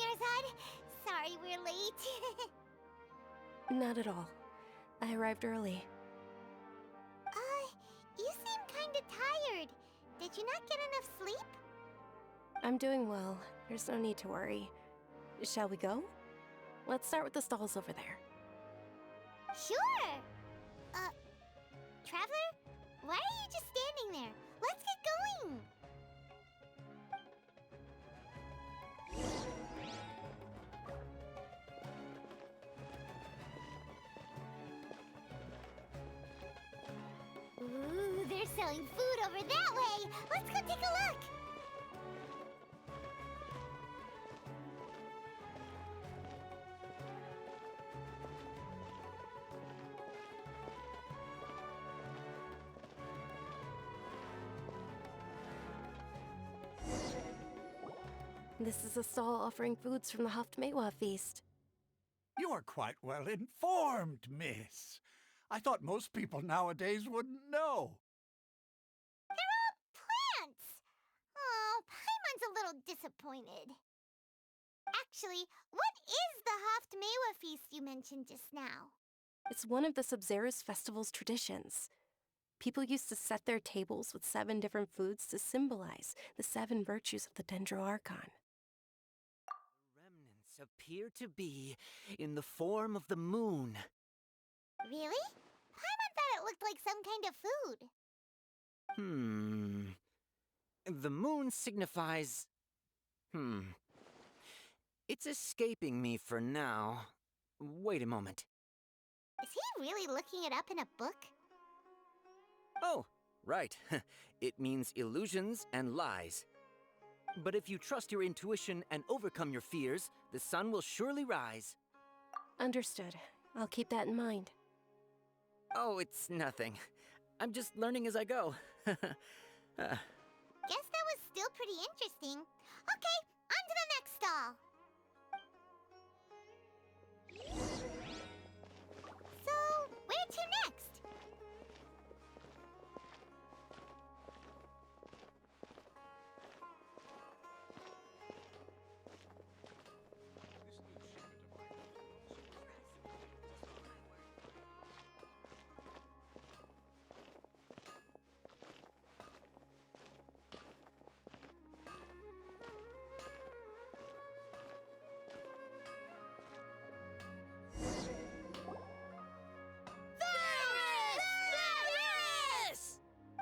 Dunyarzad. Sorry we're late. Not at all. I arrived early. You seem kinda tired. Did you not get enough sleep? I'm doing well. There's no need to worry. Shall we go? Let's start with the stalls over there. Sure! Traveler? Why are you just standing there? Let's get going! Ooh, they're selling food over that way! Let's go take a look! This is a stall offering foods from the Haftmewa feast. You are quite well informed, miss. I thought most people nowadays wouldn't know. Plants! Oh, Paimon's a little disappointed. Actually, what is the Haftmewa feast you mentioned just now? It's one of the Sabzeruz festival's traditions. People used to set their tables with 7 different foods to symbolize the 7 virtues of the Dendroarchon. Remnants appear to be in the form of the moon. Really? Paimon thought it looked like some kind of food. The moon signifies... It's escaping me for now. Wait a moment. Is he really looking it up in a book? Oh, right. It means illusions and lies. But if you trust your intuition and overcome your fears, the sun will surely rise. Understood. I'll keep that in mind. Oh, it's nothing. I'm just learning as I go. Guess that was still pretty interesting. Okay, on to the next stall. So, where to next?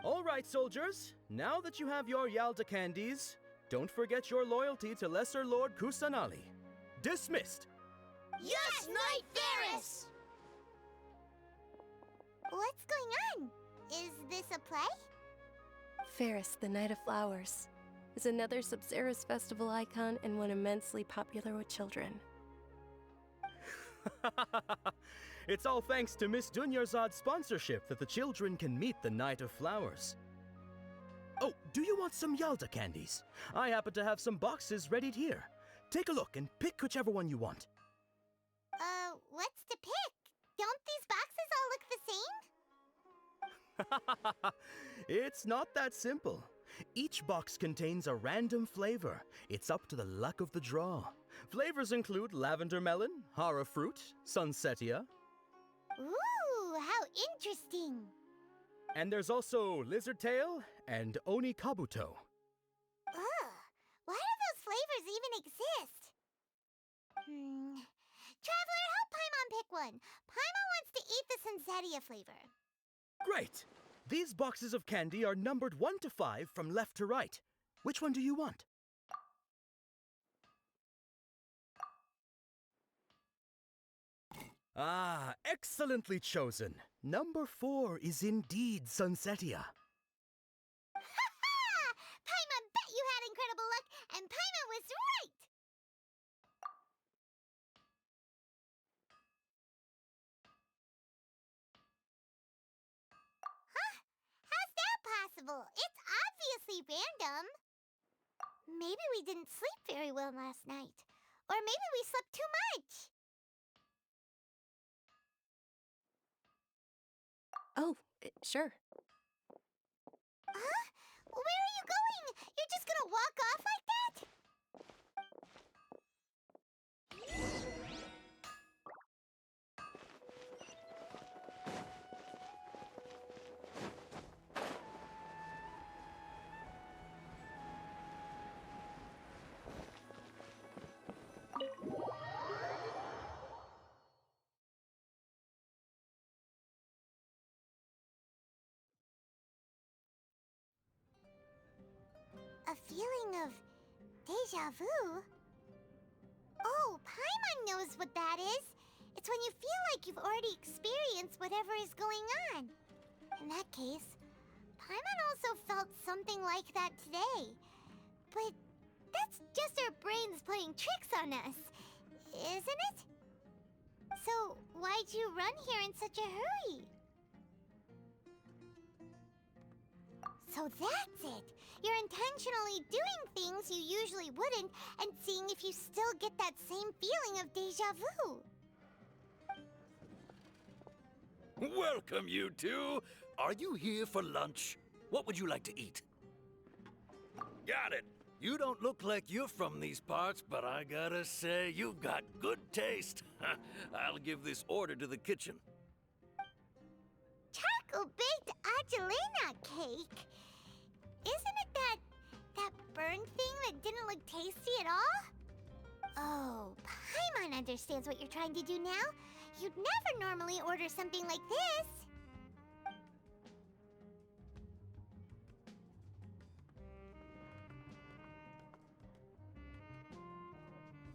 All right, soldiers. Now that you have your Yalda candies, don't forget your loyalty to Lesser Lord Kusanali. Dismissed! Yes, Knight Varus! What's going on? Is this a play? Ferris, the Knight of Flowers, is another Sabzeruz festival icon and one immensely popular with children. It's all thanks to Miss Dunyarzad's sponsorship that the children can meet the Knight of Flowers. Oh, do you want some Yalda candies? I happen to have some boxes ready here. Take a look and pick whichever one you want. What's to pick? Don't these boxes all look the same? It's not that simple. Each box contains a random flavor. It's up to the luck of the draw. Flavors include lavender melon, hara fruit, sunsetia. Ooh, how interesting! And there's also lizard tail and oni kabuto. Ugh, why do those flavors even exist? Traveler, help Paimon pick one. Paimon wants to eat the sunsetia flavor. Great! These boxes of candy are numbered 1 to 5 from left to right. Which one do you want? Ah, excellently chosen. Number 4 is indeed sunsetia. Ha-ha! Paimon bet you had incredible luck, and Paimon was right! Huh? How's that possible? It's obviously random. Maybe we didn't sleep very well last night. Or maybe we slept too much. Oh, sure. Huh? Where are you going? You're just gonna walk off like that? of deja vu? Oh, Paimon knows what that is. It's when you feel like you've already experienced whatever is going on. In that case, Paimon also felt something like that today. But that's just our brains playing tricks on us, isn't it? So, why'd you run here in such a hurry? So that's it! You're intentionally doing things you usually wouldn't and seeing if you still get that same feeling of deja vu. Welcome, you two. Are you here for lunch? What would you like to eat? Got it. You don't look like you're from these parts, but I gotta say, you've got good taste. I'll give this order to the kitchen. Charcoal-baked Angelina cake? Isn't it that burned thing that didn't look tasty at all? Oh, Paimon understands what you're trying to do now. You'd never normally order something like this.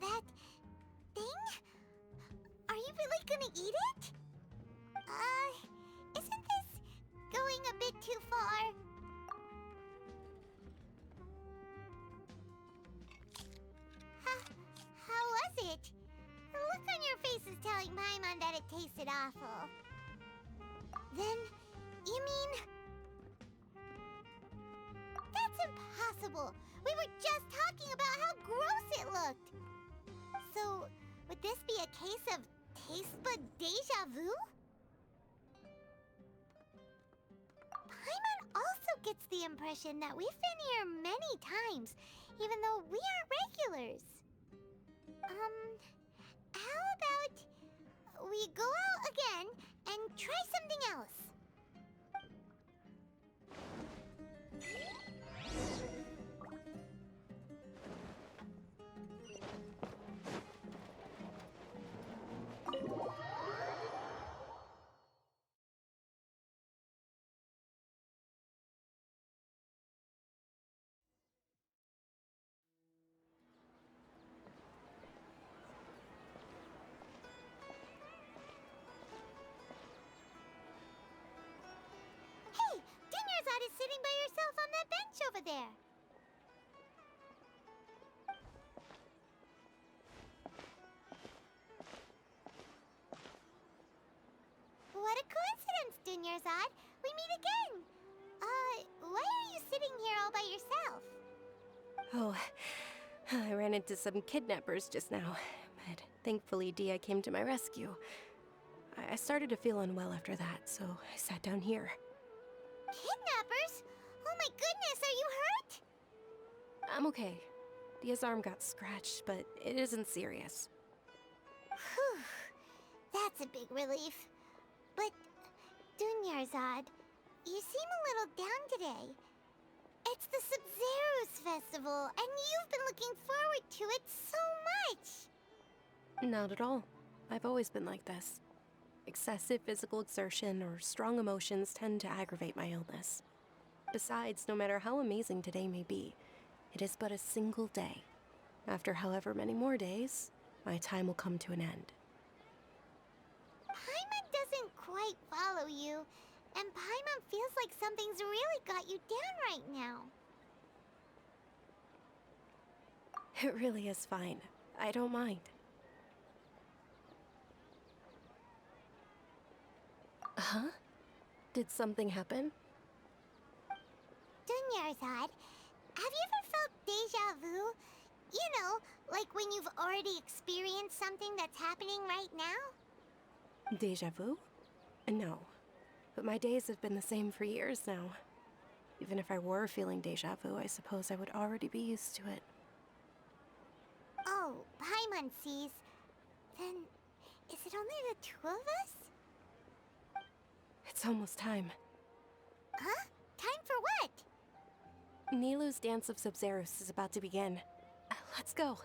That thing? Are you really gonna eat it? Isn't this going a bit too far? How was it? The look on your face is telling Paimon that it tasted awful. Then, you mean... That's impossible! We were just talking about how gross it looked! So, would this be a case of taste bud deja vu? Paimon also gets the impression that we've been here many times, even though we aren't regulars. How about we go out again and try something else? Hey, Dinyarzad is sitting by herself on that bench over there. What a coincidence, Dinyarzad. We meet again. Why are you sitting here all by yourself? Oh, I ran into some kidnappers just now, but thankfully Dia came to my rescue. I started to feel unwell after that, so I sat down here. Kidnappers? Oh my goodness, are you hurt? I'm okay. Dia's arm got scratched, but it isn't serious. Whew. That's a big relief. But, Dunyarzad, you seem a little down today. It's the Sabzeruz festival, and you've been looking forward to it so much. Not at all. I've always been like this. Excessive physical exertion or strong emotions tend to aggravate my illness. Besides, no matter how amazing today may be, it is but a single day. After however many more days, my time will come to an end. Paimon doesn't quite follow you, and Paimon feels like something's really got you down right now. It really is fine. I don't mind. Huh? Did something happen? Dunyarzad, have you ever felt deja vu? You know, like when you've already experienced something that's happening right now? Deja vu? No. But my days have been the same for years now. Even if I were feeling deja vu, I suppose I would already be used to it. Oh, Paimon sees. Then, is it only the two of us? It's almost time. Huh? Time for what? Nilou's Dance of Sabzeruz is about to begin. Let's go.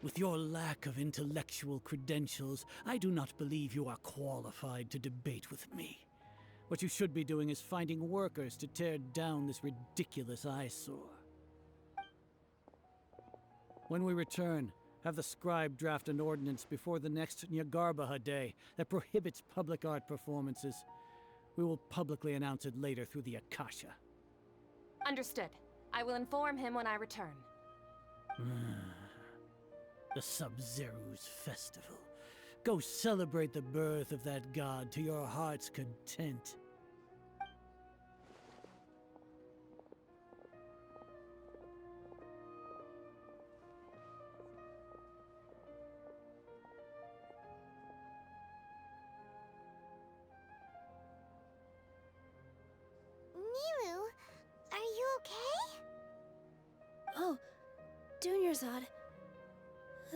With your lack of intellectual credentials, I do not believe you are qualified to debate with me. What you should be doing is finding workers to tear down this ridiculous eyesore. When we return, have the scribe draft an ordinance before the next Nyagarbaha Day that prohibits public art performances. We will publicly announce it later through the Akasha. Understood. I will inform him when I return. The Sabzeruz festival. Go celebrate the birth of that god to your heart's content. Nilu, are you okay? Oh, Dunyarzad.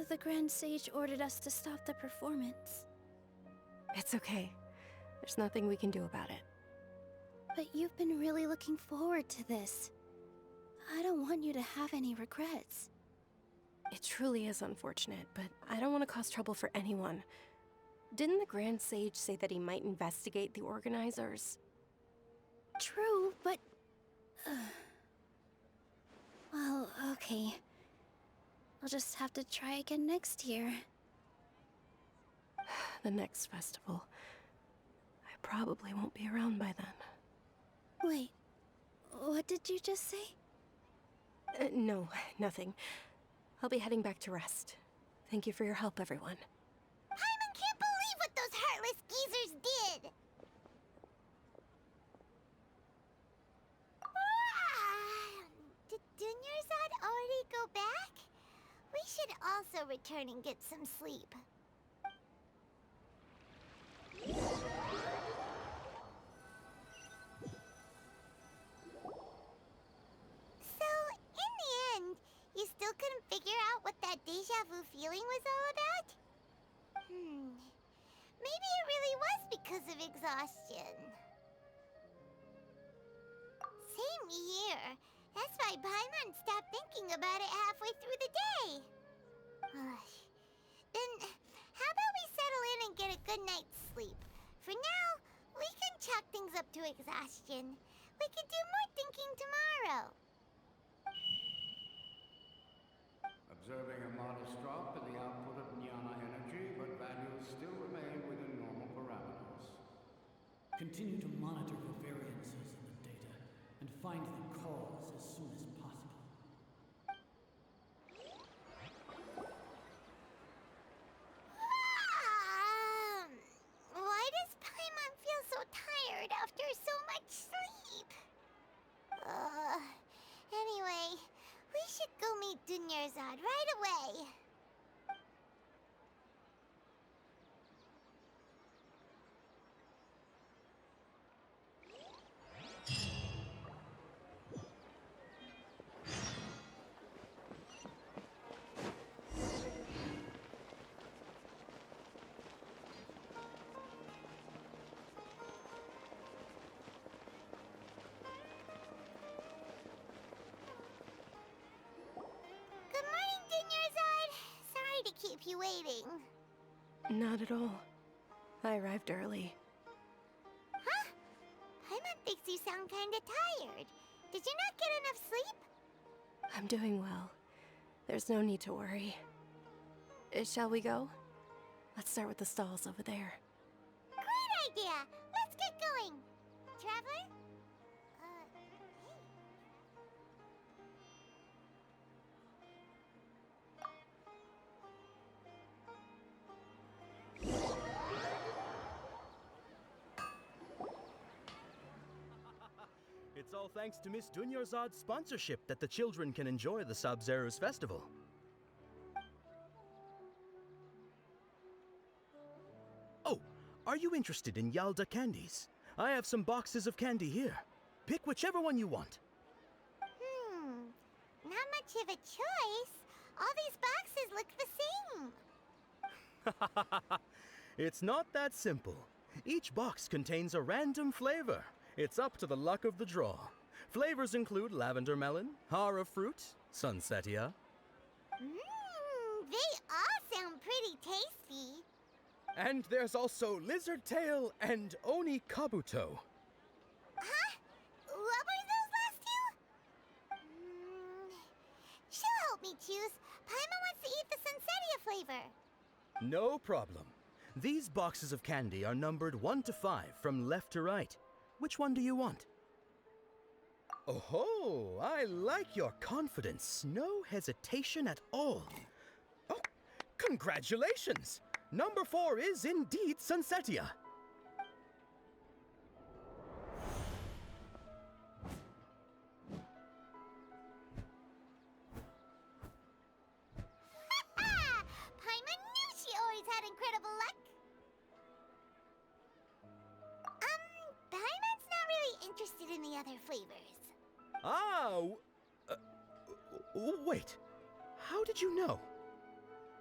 The Grand Sage ordered us to stop the performance. It's okay. There's nothing we can do about it. But you've been really looking forward to this. I don't want you to have any regrets. It truly is unfortunate, but I don't want to cause trouble for anyone. Didn't the Grand Sage say that he might investigate the organizers? True, but... Well, okay. I'll just have to try again next year. The next festival. I probably won't be around by then. Wait, what did you just say? No, nothing. I'll be heading back to rest. Thank you for your help, everyone. Paimon can't believe what those heartless geezers did! Did Dunyarzad already go back? We should also return and get some sleep. So, in the end, you still couldn't figure out what that deja vu feeling was all about? Maybe it really was because of exhaustion. Same here. That's why Paimon stopped thinking about it halfway through the day. Then, how about we settle in and get a good night's sleep? For now, we can chalk things up to exhaustion. We can do more thinking tomorrow. Observing a modest drop in the output of Jnana energy, but values still remain within normal parameters. Continue to monitor for variances in the data and find the cause as soon as possible. Why does Paimon feel so tired after so much sleep? Anyway, we should go meet Dunyarzad right away. Good morning, Dunyarzad. Sorry to keep you waiting. Not at all. I arrived early. Huh? Paimon thinks you sound kinda tired. Did you not get enough sleep? I'm doing well. There's no need to worry. Shall we go? Let's start with the stalls over there. Great idea! Let's get going! Traveler? It's all thanks to Miss Dunyarzad's sponsorship that the children can enjoy the Sabzeruz festival. Oh, are you interested in Yalda candies? I have some boxes of candy here. Pick whichever one you want. Not much of a choice. All these boxes look the same. It's not that simple. Each box contains a random flavor. It's up to the luck of the draw. Flavors include lavender melon, hara fruit, sunsetia. They all sound pretty tasty. And there's also Lizard Tail and Oni Kabuto. Huh? What were those last two? She'll help me choose. Paimon wants to eat the Sunsettia flavor. No problem. These boxes of candy are numbered 1 to 5 from left to right. Which one do you want? Oh, I like your confidence. No hesitation at all. Oh, congratulations! Number 4 is indeed Sunsettia. Paimon knew she always had incredible luck. Paimon's not really interested in the other flavors. Wait. How did you know?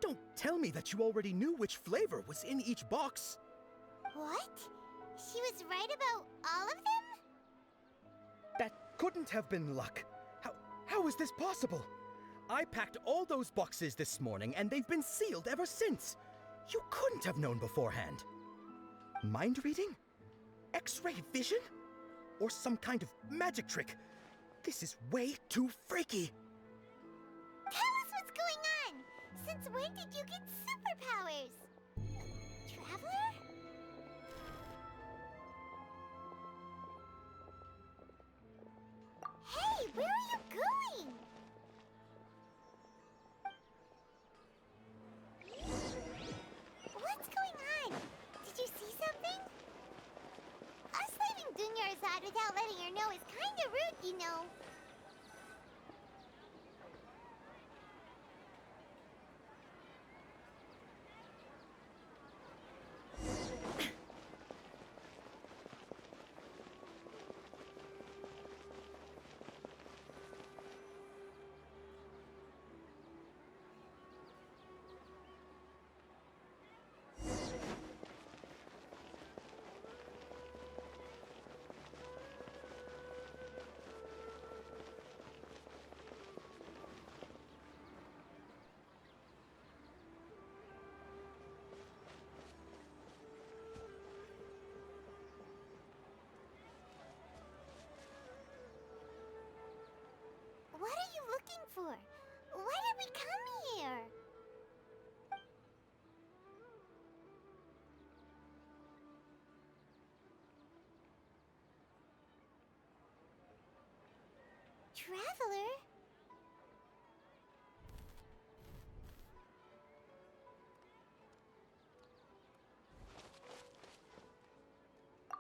Don't tell me that you already knew which flavor was in each box. What? She was right about all of them? That couldn't have been luck. How is this possible? I packed all those boxes this morning and they've been sealed ever since. You couldn't have known beforehand. Mind reading? X-ray vision? Or some kind of magic trick? This is way too freaky. Tell us what's going on! Since when did you get superpowers? Traveler? Hey, where are you going? What's going on? Did you see something? Us leaving Dunyarzad without letting her know is kinda rude, you know. What are you looking for? Why did we come here? Traveler?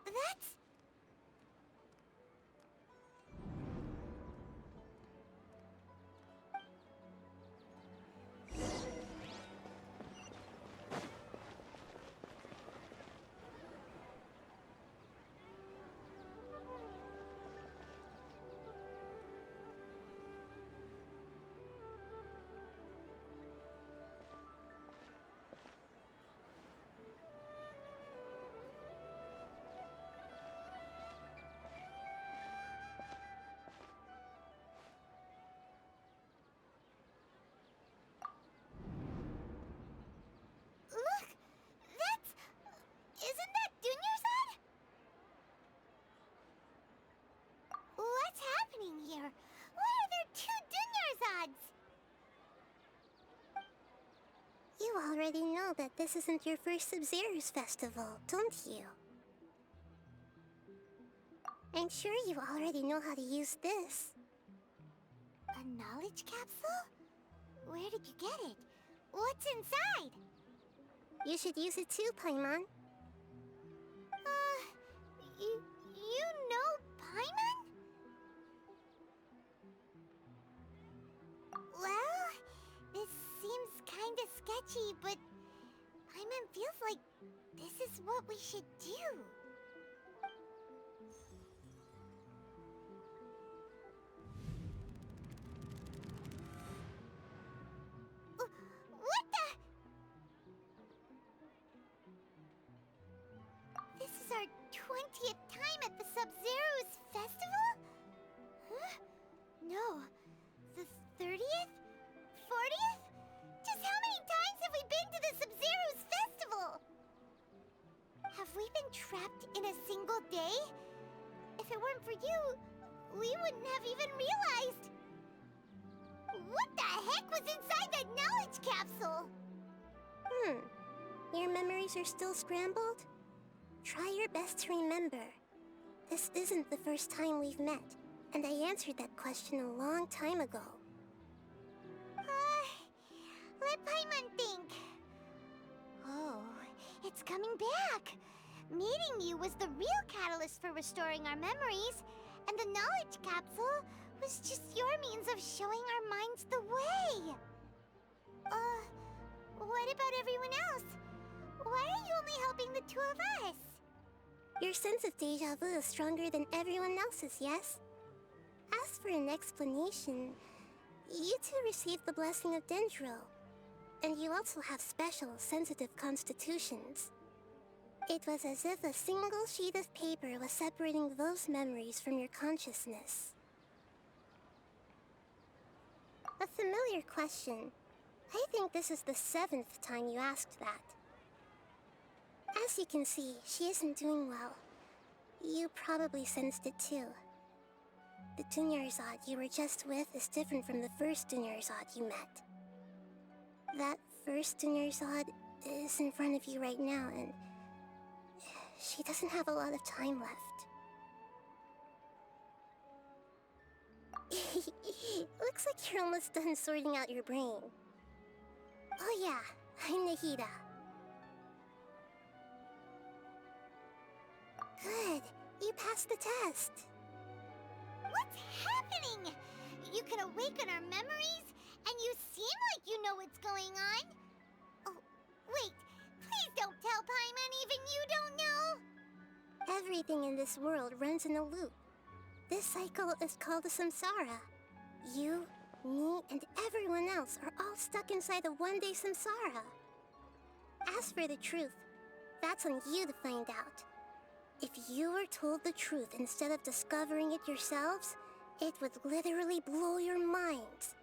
That's... Look! That's... Isn't that Dunyarzad? What's happening here? Why are there 2 Dunyarzads? You already know that this isn't your first Sabzeruz festival, don't you? I'm sure you already know how to use this. A knowledge capsule? Where did you get it? What's inside? You should use it too, Paimon. You know Paimon? Well, this seems kinda sketchy, but Paimon feels like this is what we should do. What the? This is our 20th time at the Sabzeruz festival? Huh? No. The 30th? 40th? Just how many without you, we wouldn't have even realized. What the heck was inside that knowledge capsule? Your memories are still scrambled? Try your best to remember. This isn't the first time we've met, and I answered that question a long time ago. Let Paimon think. Oh, it's coming back. Meeting you was the real catalyst for restoring our memories, and the knowledge capsule was just your means of showing our minds the way. What about everyone else? Why are you only helping the two of us? Your sense of deja vu is stronger than everyone else's, yes? As for an explanation, you two received the blessing of Dendro, and you also have special, sensitive constitutions. It was as if a single sheet of paper was separating those memories from your consciousness. A familiar question. I think this is the 7th time you asked that. As you can see, she isn't doing well. You probably sensed it too. The Dunyarzad you were just with is different from the first Dunyarzad you met. That first Dunyarzad is in front of you right now, and she doesn't have a lot of time left. Looks like you're almost done sorting out your brain. Oh yeah, I'm Nahida. Good, you passed the test. What's happening? You can awaken our memories, and you seem like you know what's going on. Oh, wait, please don't tell Paimon even you don't know. Everything in this world runs in a loop. This cycle is called a Samsara. You, me, and everyone else are all stuck inside a one-day Samsara. As for the truth, that's on you to find out. If you were told the truth instead of discovering it yourselves, it would literally blow your minds.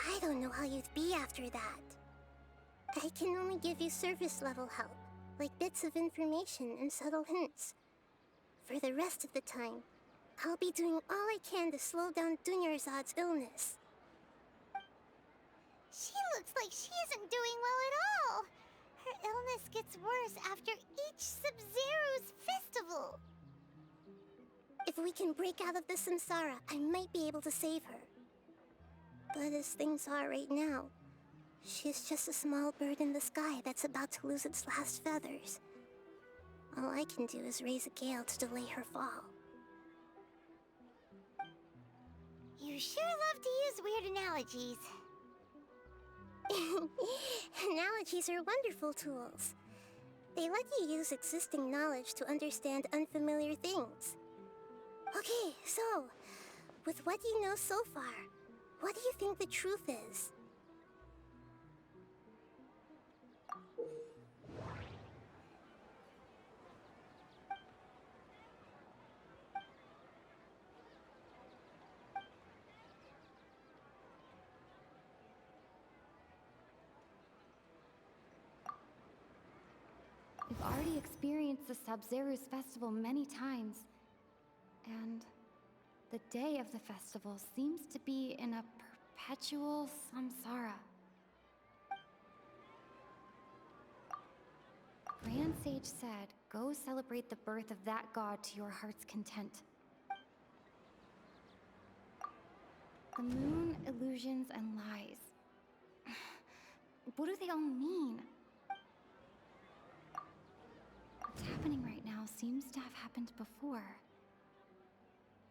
I don't know how you'd be after that. I can only give you surface-level help, like bits of information and subtle hints. For the rest of the time, I'll be doing all I can to slow down Dunyarzad's illness. She looks like she isn't doing well at all. Her illness gets worse after each Sabzeruz festival. If we can break out of the Samsara, I might be able to save her. But as things are right now, she's just a small bird in the sky that's about to lose its last feathers. All I can do is raise a gale to delay her fall. You sure love to use weird analogies. Analogies are wonderful tools. They let you use existing knowledge to understand unfamiliar things. Okay, so, with what you know so far, what do you think the truth is? We've already experienced the Sabzeruz festival many times, and the day of the festival seems to be in a perpetual samsara. Grand Sage said, go celebrate the birth of that god to your heart's content. The moon, illusions, and lies. What do they all mean? What's happening right now seems to have happened before.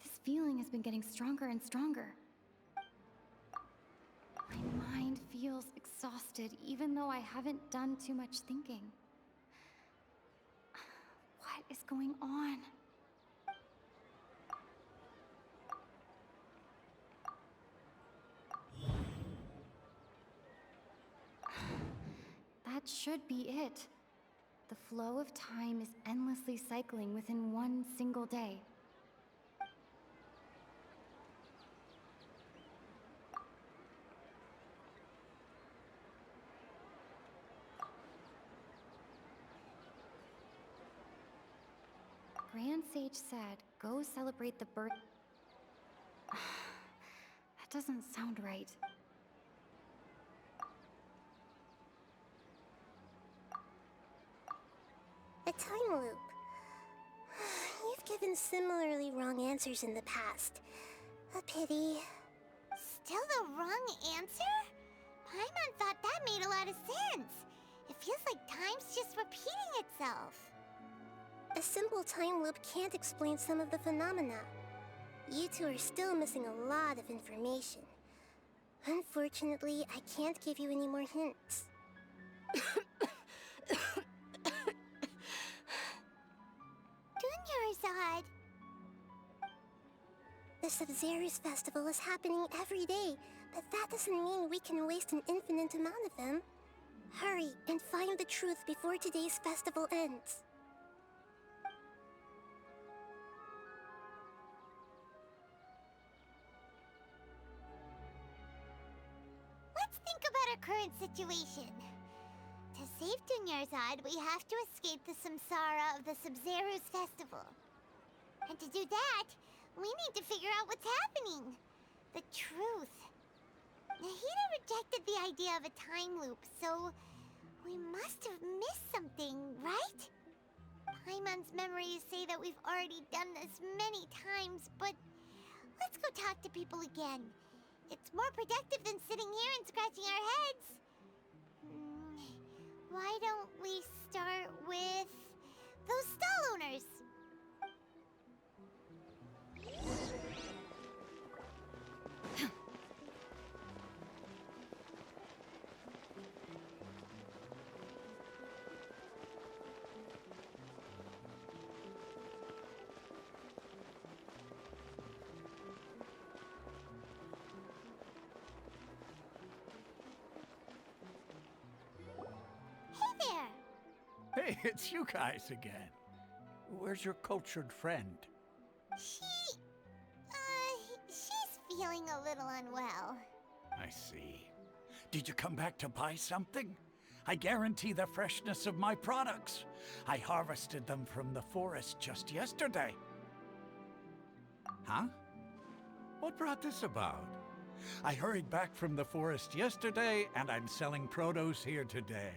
This feeling has been getting stronger and stronger. My mind feels exhausted, even though I haven't done too much thinking. What is going on? That should be it. The flow of time is endlessly cycling within one single day. Grand Sage said, go celebrate the birth. That doesn't sound right. A time loop. You've given similarly wrong answers in the past. A pity. Still the wrong answer? Paimon thought that made a lot of sense. It feels like time's just repeating itself. A simple time loop can't explain some of the phenomena. You two are still missing a lot of information. Unfortunately, I can't give you any more hints. Dunyarzad. The Sabzeruz festival is happening every day, but that doesn't mean we can waste an infinite amount of them. Hurry and find the truth before today's festival ends. Let's think about our current situation. To save Dunyarzad, we have to escape the Samsara of the Sabzeruz festival. And to do that, we need to figure out what's happening. The truth. Nahida rejected the idea of a time loop, so we must have missed something, right? Paimon's memories say that we've already done this many times, but let's go talk to people again. It's more productive than sitting here and scratching our heads. Why don't we start with those stall owners? Hey, it's you guys again. Where's your cultured friend? She's feeling a little unwell. I see. Did you come back to buy something? I guarantee the freshness of my products. I harvested them from the forest just yesterday. Huh? What brought this about? I hurried back from the forest yesterday, and I'm selling produce here today.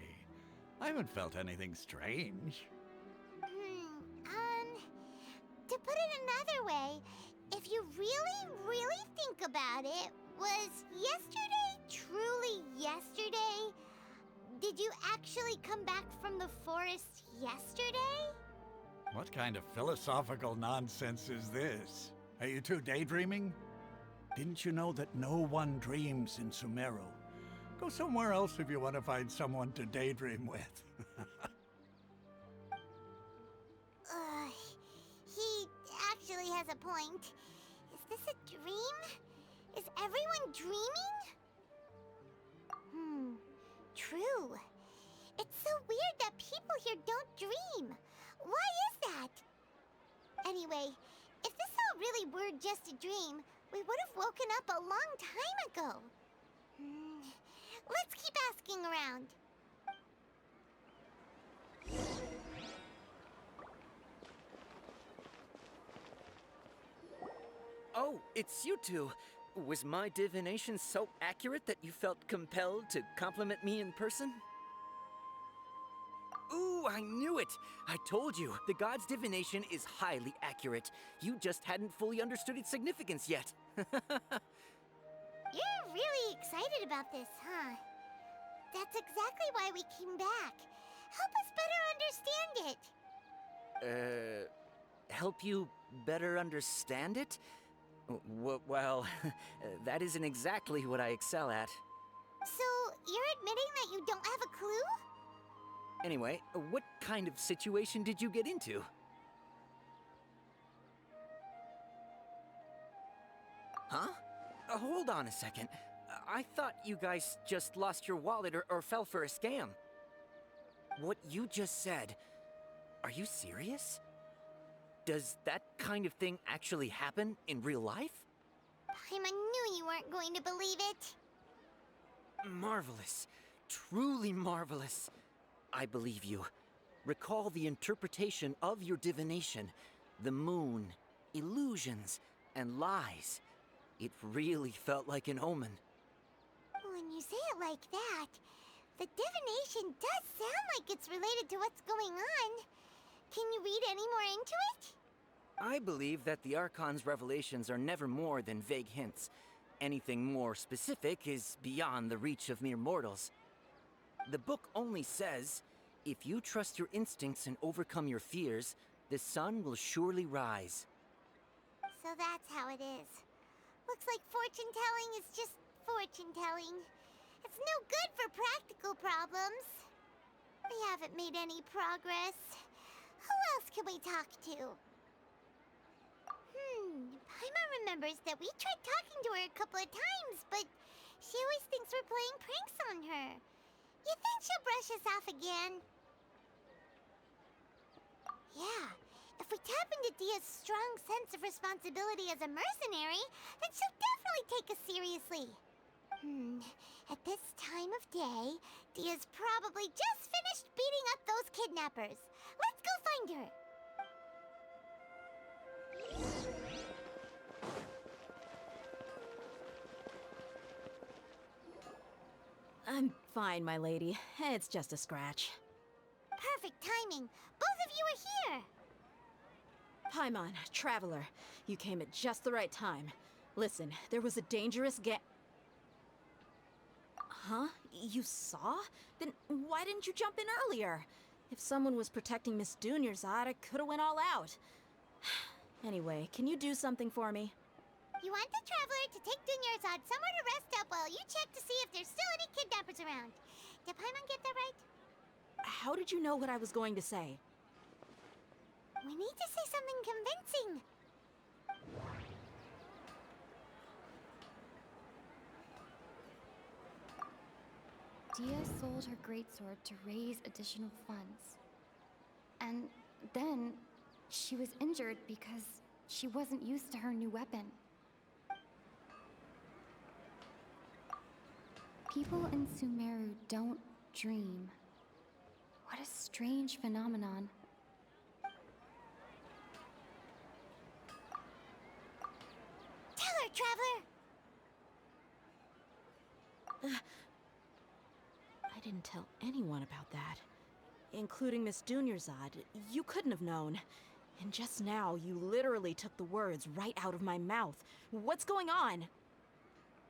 I haven't felt anything strange. To put it another way, if you really think about it, was yesterday truly yesterday? Did you actually come back from the forest yesterday? What kind of philosophical nonsense is this? Are you two daydreaming? Didn't you know that no one dreams in Sumeru? Go somewhere else if you want to find someone to daydream with. He actually has a point. Is this a dream? Is everyone dreaming? True. It's so weird that people here don't dream. Why is that? Anyway, if this all really were just a dream, we would have woken up a long time ago. Let's keep asking around. Oh, it's you two. Was my divination so accurate that you felt compelled to compliment me in person? Ooh, I knew it! I told you, the god's divination is highly accurate. You just hadn't fully understood its significance yet. You're really excited about this, huh? That's exactly why we came back. Help us better understand it. Help you better understand it? Well, that isn't exactly what I excel at. So, you're admitting that you don't have a clue? Anyway, what kind of situation did you get into? Huh? Hold on a second. I thought you guys just lost your wallet or fell for a scam. What you just said, are you serious? Does that kind of thing actually happen in real life? Paimon knew you weren't going to believe it. Marvelous. Truly marvelous. I believe you. Recall the interpretation of your divination. The moon, illusions, and lies. It really felt like an omen. When you say it like that, the divination does sound like it's related to what's going on. Can you read any more into it? I believe that the Archon's revelations are never more than vague hints. Anything more specific is beyond the reach of mere mortals. The book only says, if you trust your instincts and overcome your fears, the sun will surely rise. So that's how it is. Looks like fortune-telling is just fortune-telling. It's no good for practical problems. We haven't made any progress. Who else can we talk to? Paimon remembers that we tried talking to her a couple of times, but she always thinks we're playing pranks on her. You think she'll brush us off again? Yeah, if we tap into Dia's strong sense of responsibility as a mercenary, then she'll definitely take us seriously. At this time of day, Dia's probably just finished beating up those kidnappers. Let's go find her. I'm fine, my lady. It's just a scratch. Perfect timing. Both of you are here. Paimon, traveler, you came at just the right time. Listen, there was a dangerous Huh? You saw? Then why didn't you jump in earlier? If someone was protecting Miss Dunyarzad, I could've went all out. Anyway, can you do something for me? You want the traveler to take Dunyarzad somewhere to rest up while you check to see if there's still any kidnappers around. Did Paimon get that right? How did you know what I was going to say? We need to say something convincing. Dia sold her greatsword to raise additional funds. And then she was injured because she wasn't used to her new weapon. People in Sumeru don't dream. What a strange phenomenon. Tell her, traveler! I didn't tell anyone about that. Including Miss Dunyarzad. You couldn't have known. And just now, you literally took the words right out of my mouth. What's going on?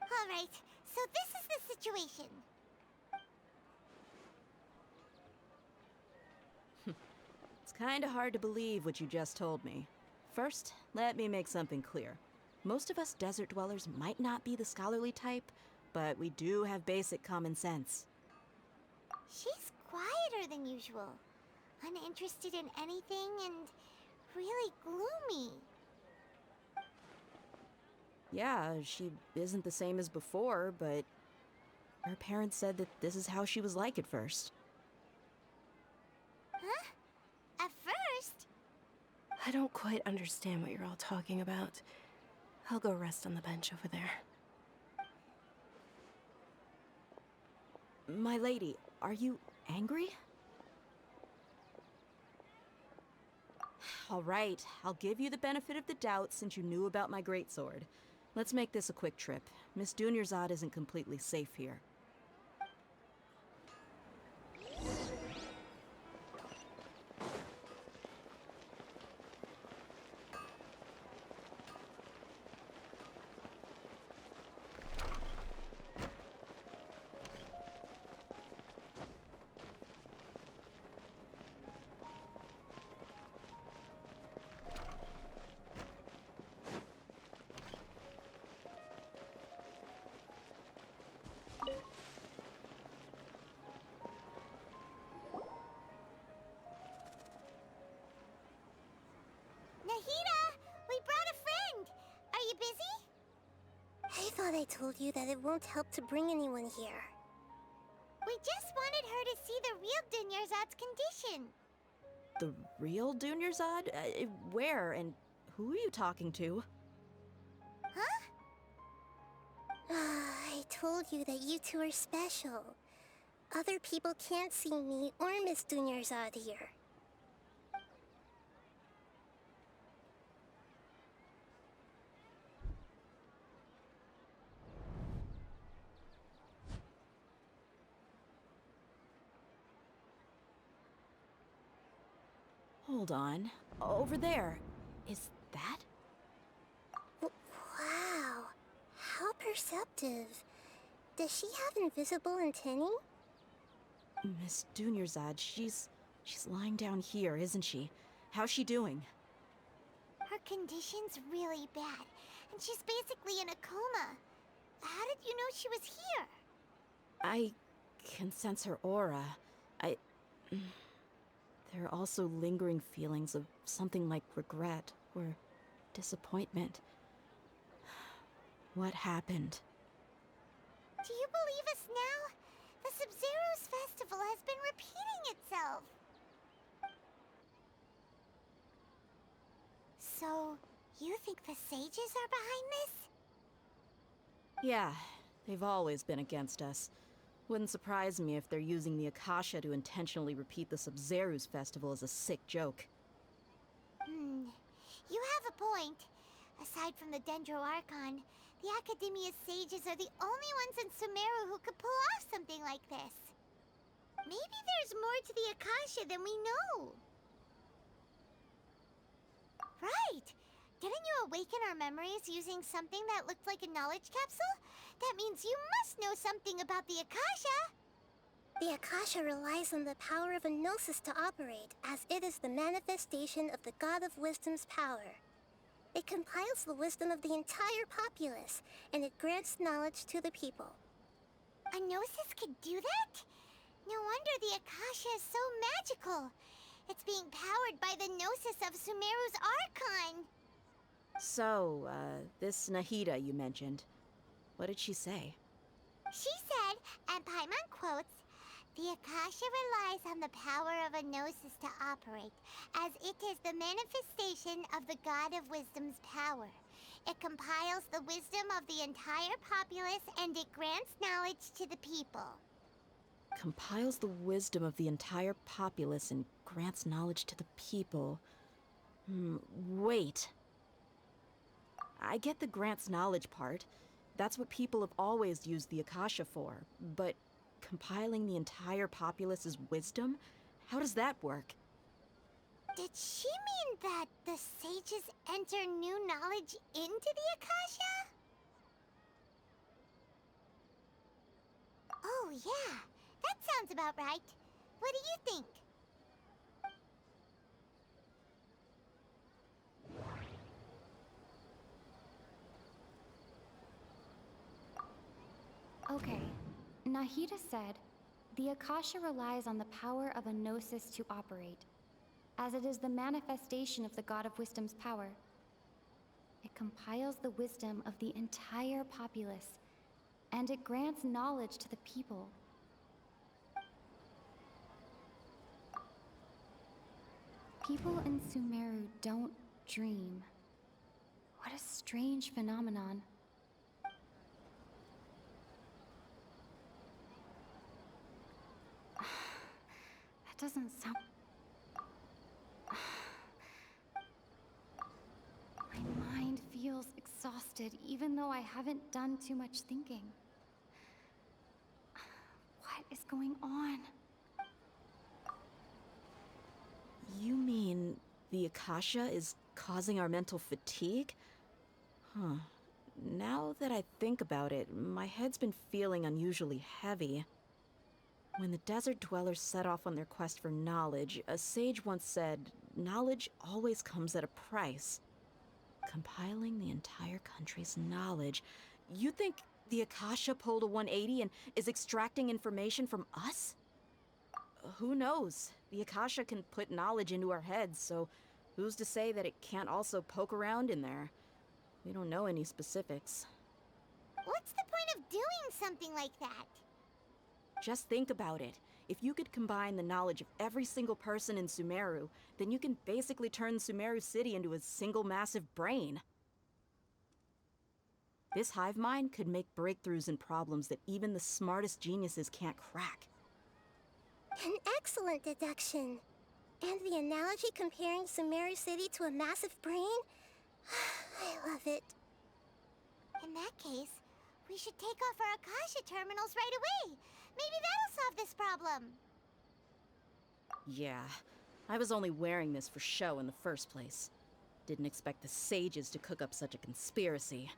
All right, so this is the situation. It's kinda hard to believe what you just told me. First, let me make something clear. Most of us desert dwellers might not be the scholarly type, but we do have basic common sense. She's quieter than usual. Uninterested in anything and really gloomy. Yeah, she isn't the same as before, but her parents said that this is how she was like at first. Huh? At first? I don't quite understand what you're all talking about. I'll go rest on the bench over there. My lady, are you angry? All right, I'll give you the benefit of the doubt since you knew about my greatsword. Let's make this a quick trip. Miss Dunyarzad isn't completely safe here. Nahida, we brought a friend. Are you busy? I thought I told you that it won't help to bring anyone here. We just wanted her to see the real Dunyarzad's condition. The real Dunyarzad? Where and who are you talking to? Huh? I told you that you two are special. Other people can't see me or Miss Dunyarzad here. Hold on. Over there. Is that? Wow. How perceptive. Does she have invisible antennae? Miss Dunyarzad, she's lying down here, isn't she? How's she doing? Her condition's really bad, and she's basically in a coma. How did you know she was here? I can sense her aura. There are also lingering feelings of something like regret or disappointment. What happened? Do you believe us now? The Sabzeruz festival has been repeating itself. So, you think the sages are behind this? Yeah, they've always been against us. Wouldn't surprise me if they're using the Akasha to intentionally repeat the Sabzeruz festival as a sick joke. You have a point. Aside from the Dendro Archon, the Academia's sages are the only ones in Sumeru who could pull off something like this. Maybe there's more to the Akasha than we know. Right! Didn't you awaken our memories using something that looked like a knowledge capsule? That means you must know something about the Akasha! The Akasha relies on the power of a gnosis to operate, as it is the manifestation of the God of Wisdom's power. It compiles the wisdom of the entire populace, and it grants knowledge to the people. A gnosis could do that? No wonder the Akasha is so magical. It's being powered by the gnosis of Sumeru's Archon. So, this Nahida you mentioned, what did she say? She said, and Paimon quotes, "The Akasha relies on the power of a gnosis to operate, as it is the manifestation of the God of Wisdom's power. It compiles the wisdom of the entire populace, and it grants knowledge to the people." Compiles the wisdom of the entire populace and grants knowledge to the people. Wait. I get the grants knowledge part. That's what people have always used the Akasha for. But compiling the entire populace's wisdom? How does that work? Did she mean that the sages enter new knowledge into the Akasha? Oh yeah, that sounds about right. What do you think? Okay, Nahida said, the Akasha relies on the power of a gnosis to operate, as it is the manifestation of the God of Wisdom's power. It compiles the wisdom of the entire populace, and it grants knowledge to the people. People in Sumeru don't dream. What a strange phenomenon. That doesn't sound... My mind feels exhausted, even though I haven't done too much thinking. What is going on? You mean the Akasha is causing our mental fatigue? Huh. Now that I think about it, my head's been feeling unusually heavy. When the desert dwellers set off on their quest for knowledge, a sage once said, knowledge always comes at a price. Compiling the entire country's knowledge. You think the Akasha pulled a 180 and is extracting information from us? Who knows? The Akasha can put knowledge into our heads, so who's to say that it can't also poke around in there? We don't know any specifics. What's the point of doing something like that? Just think about it. If you could combine the knowledge of every single person in Sumeru, then you can basically turn Sumeru City into a single massive brain. This hive mind could make breakthroughs in problems that even the smartest geniuses can't crack. An excellent deduction. And the analogy comparing Sumeru City to a massive brain? I love it. In that case, we should take off our Akasha terminals right away. Maybe that'll solve this problem. Yeah, I was only wearing this for show in the first place. Didn't expect the sages to cook up such a conspiracy.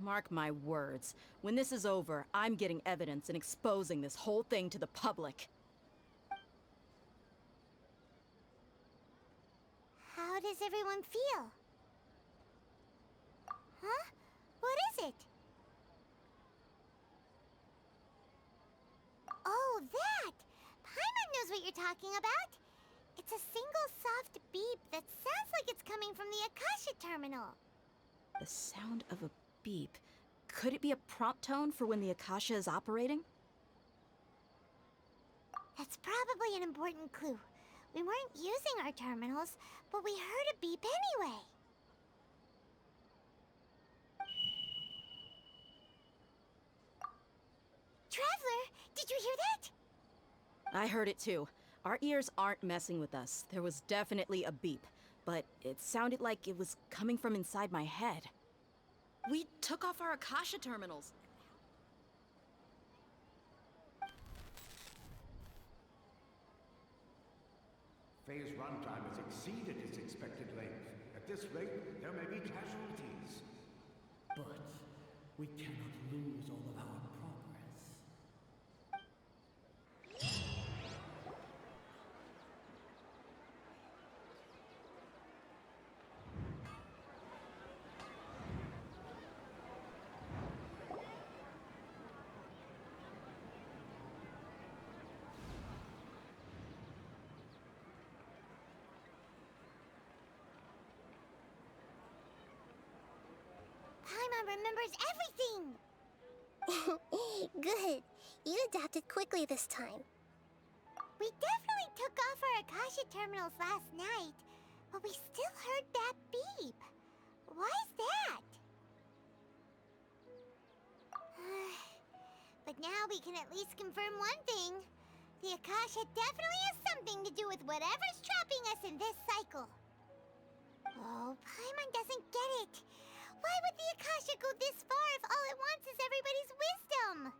Mark my words, when this is over, I'm getting evidence and exposing this whole thing to the public. How does everyone feel? Huh? What is it? Oh, that! Paimon knows what you're talking about. It's a single soft beep that sounds like it's coming from the Akasha terminal. The sound of a beep. Could it be a prompt tone for when the Akasha is operating? That's probably an important clue. We weren't using our terminals, but we heard a beep anyway. Traveler, did you hear that? I heard it too. Our ears aren't messing with us. There was definitely a beep, but it sounded like it was coming from inside my head. We took off our Akasha terminals. Phase runtime has exceeded its expected length. At this rate, there may be casualties. But we cannot lose all of our progress. Paimon remembers everything! Good. You adapted quickly this time. We definitely took off our Akasha terminals last night, but we still heard that beep. Why is that? But now we can at least confirm one thing. The Akasha definitely has something to do with whatever's trapping us in this cycle. Oh, Paimon doesn't get it. Why would the Akasha go this far if all it wants is everybody's wisdom?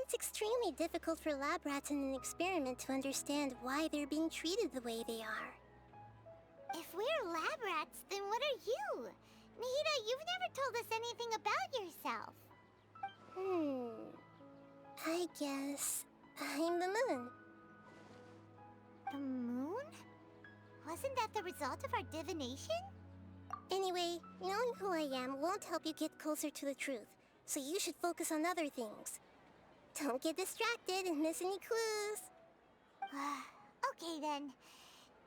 It's extremely difficult for lab rats in an experiment to understand why they're being treated the way they are. If we're lab rats, then what are you? Nahida, you've never told us anything about yourself. I guess I'm the moon. The moon? Wasn't that the result of our divination? Anyway, knowing who I am won't help you get closer to the truth, so you should focus on other things. Don't get distracted and miss any clues. Okay then.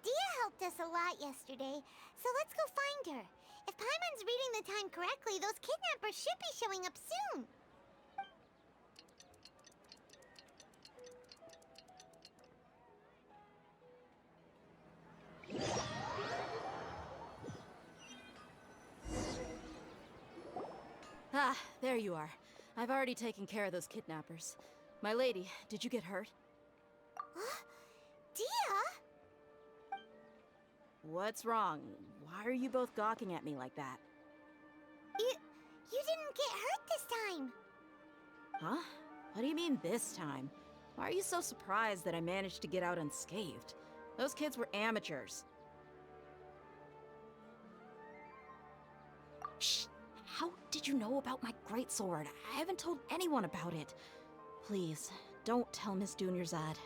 Dia helped us a lot yesterday, so let's go find her. If Paimon's reading the time correctly, those kidnappers should be showing up soon. Ah, there you are. I've already taken care of those kidnappers. My lady, did you get hurt? Dia? What's wrong? Why are you both gawking at me like that? You didn't get hurt this time. Huh? What do you mean this time? Why are you so surprised that I managed to get out unscathed? Those kids were amateurs. Shh! How did you know about my greatsword? I haven't told anyone about it. Please, don't tell Miss Dunyarzad.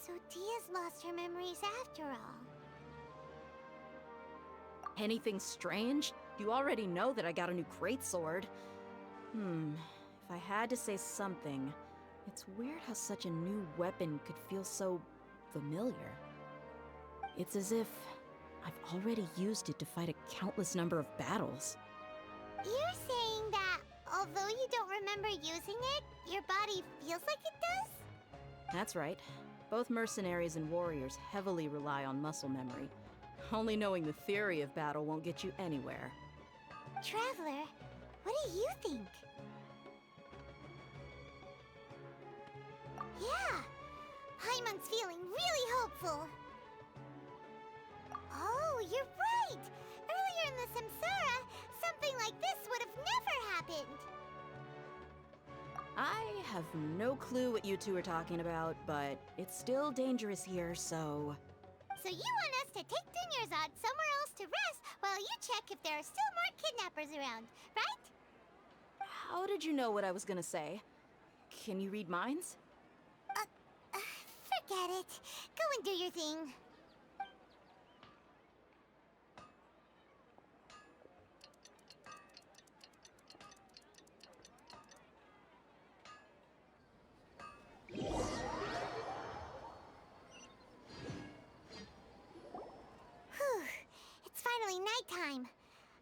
So Dia's lost her memories after all. Anything strange? You already know that I got a new greatsword. If I had to say something, it's weird how such a new weapon could feel so familiar. It's as if I've already used it to fight a countless number of battles. You're saying that although you don't remember using it, your body feels like it does? That's right. Both mercenaries and warriors heavily rely on muscle memory. Only knowing the theory of battle won't get you anywhere. Traveler, what do you think? Yeah, Paimon's feeling really hopeful. Oh, you're right! Earlier in the Samsara, something like this would have never happened. I have no clue what you two are talking about, but it's still dangerous here, so... So you want us to take Dunyarzad somewhere else to rest while you check if there are still more kidnappers around, right? How did you know what I was gonna say? Can you read minds? Forget it. Go and do your thing. Whew. It's finally nighttime.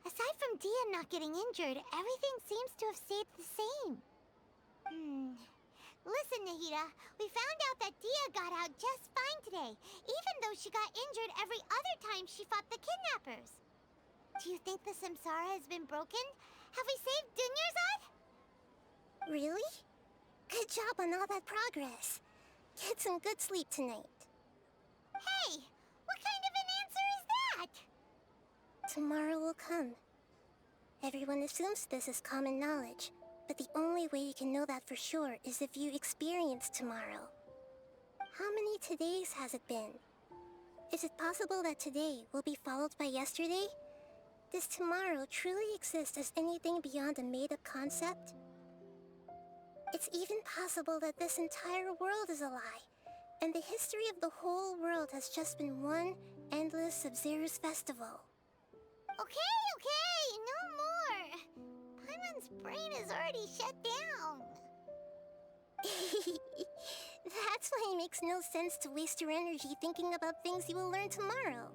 Aside from Dia not getting injured, everything seems to have stayed the same. Listen, Nahida, we found out that Dia got out just fine today, even though she got injured every other time she fought the kidnappers. Do you think the Samsara has been broken? Have we saved Dunyarzad? Really? Good job on all that progress. Get some good sleep tonight. Hey, what kind of an answer is that? Tomorrow will come. Everyone assumes this is common knowledge, but the only way you can know that for sure is if you experience tomorrow. How many todays has it been? Is it possible that today will be followed by yesterday? Does tomorrow truly exist as anything beyond a made-up concept? It's even possible that this entire world is a lie, and the history of the whole world has just been one endless Sabzeruz festival. Okay, no more. Paimon's brain is already shut down. That's why it makes no sense to waste your energy thinking about things you will learn tomorrow.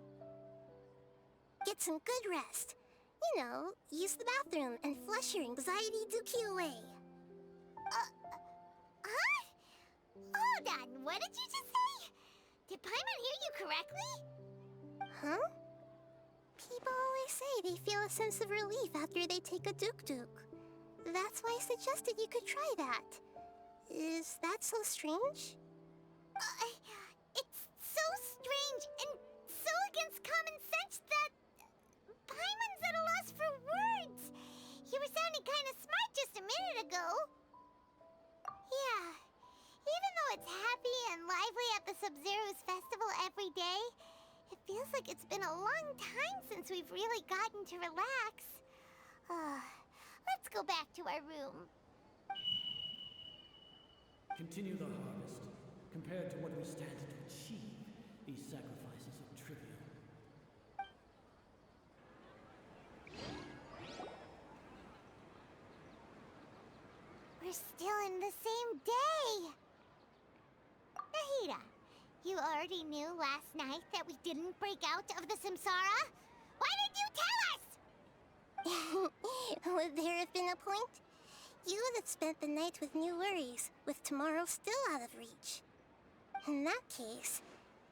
Get some good rest. You know, use the bathroom and flush your anxiety dookie away. Huh? Hold on, what did you just say? Did Paimon hear you correctly? Huh? People always say they feel a sense of relief after they take a duk-duk. That's why I suggested you could try that. Is that so strange? It's so strange and so against common sense that Paimon's at a loss for words. You were sounding kind of smart just a minute ago. Yeah, even though it's happy and lively at the Sabzeruz festival every day, it feels like it's been a long time since we've really gotten to relax. Let's go back to our room. Continue the harvest. Compared to what we stand to achieve, these sacrifices are trivial. We're still in the same day. Nahida, you already knew last night that we didn't break out of the Samsara? Why didn't you tell us? Would there have been a point? You would have spent the night with new worries, with tomorrow still out of reach. In that case,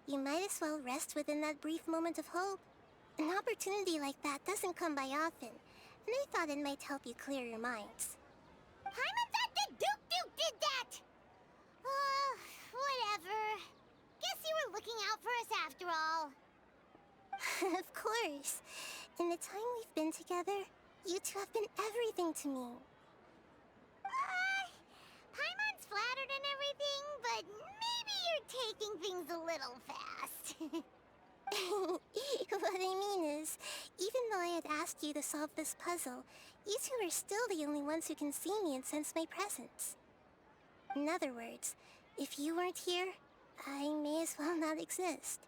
you might as well rest within that brief moment of hope. An opportunity like that doesn't come by often, and I thought it might help you clear your minds. Paimon thought the Duke did that! Whatever. Guess you were looking out for us after all. Of course. In the time we've been together, you two have been everything to me. Paimon's flattered and everything, but maybe you're taking things a little fast. What I mean is, even though I had asked you to solve this puzzle, you two are still the only ones who can see me and sense my presence. In other words, if you weren't here, I may as well not exist.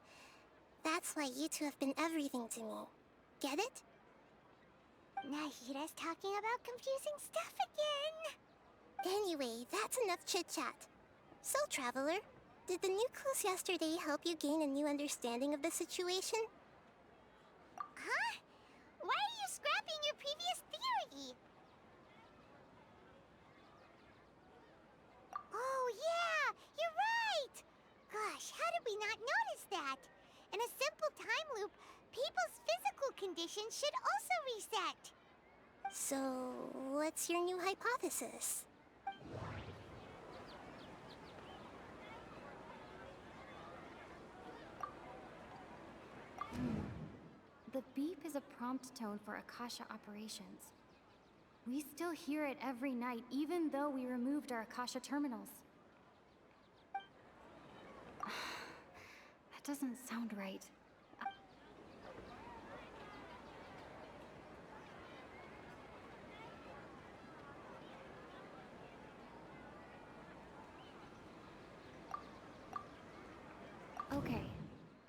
That's why you two have been everything to me. Get it? Nahida's talking about confusing stuff again. Anyway, that's enough chit-chat. So, Traveler, did the new clues yesterday help you gain a new understanding of the situation? Huh? Why are you scrapping your previous theory? Oh yeah, you're right! Gosh, how did we not notice that? In a simple time loop, people's physical conditions should also reset. So, what's your new hypothesis? The beep is a prompt tone for Akasha operations. We still hear it every night, even though we removed our Akasha terminals. That doesn't sound right. Okay,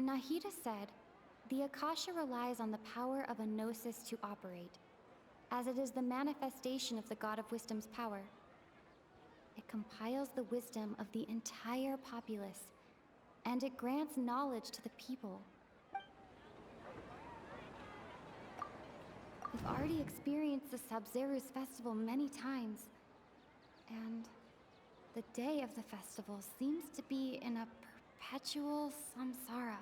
Nahida said, the Akasha relies on the power of a gnosis to operate, as it is the manifestation of the God of Wisdom's power. It compiles the wisdom of the entire populace, and it grants knowledge to the people. We've already experienced the Sabzeruz festival many times, and the day of the festival seems to be in a perpetual samsara.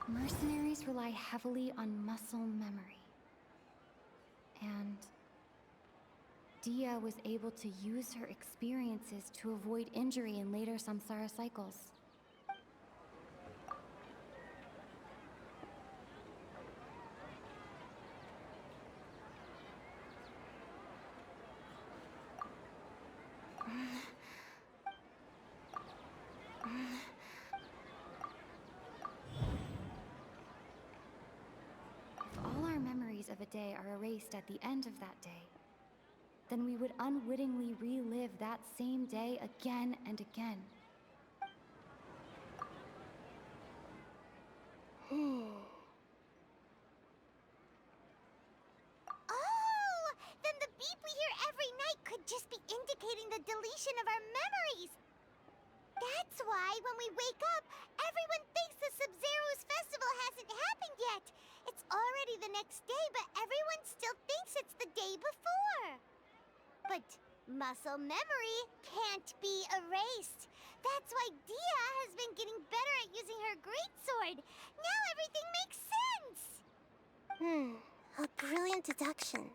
Mercenaries rely heavily on muscle memory. And Dia was able to use her experiences to avoid injury in later samsara cycles. Of a day are erased at the end of that day, then we would unwittingly relive that same day again and again. Oh! Then the beep we hear every night could just be indicating the deletion of our memories! That's why when we wake up, everyone thinks the Sabzeruz festival hasn't happened yet! It's already the next day, but everyone still thinks it's the day before! But muscle memory can't be erased. That's why Dia has been getting better at using her greatsword. Now everything makes sense! A brilliant deduction.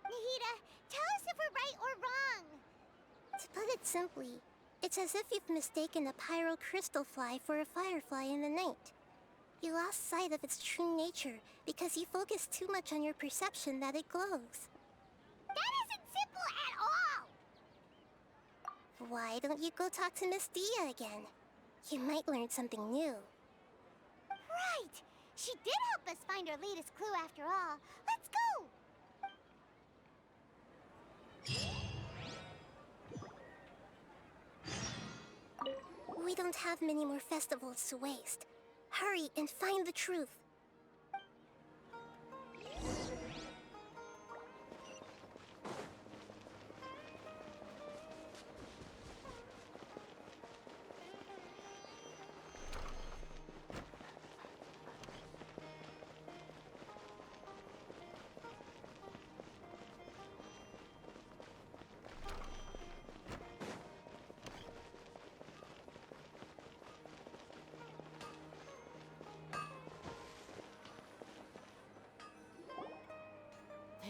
Nahida, tell us if we're right or wrong. To put it simply, it's as if you've mistaken a pyro crystal fly for a firefly in the night. You lost sight of its true nature because you focused too much on your perception that it glows. That isn't simple at all! Why don't you go talk to Miss Dia again? You might learn something new. Right! She did help us find our latest clue after all. Let's go! We don't have many more festivals to waste. Hurry and find the truth.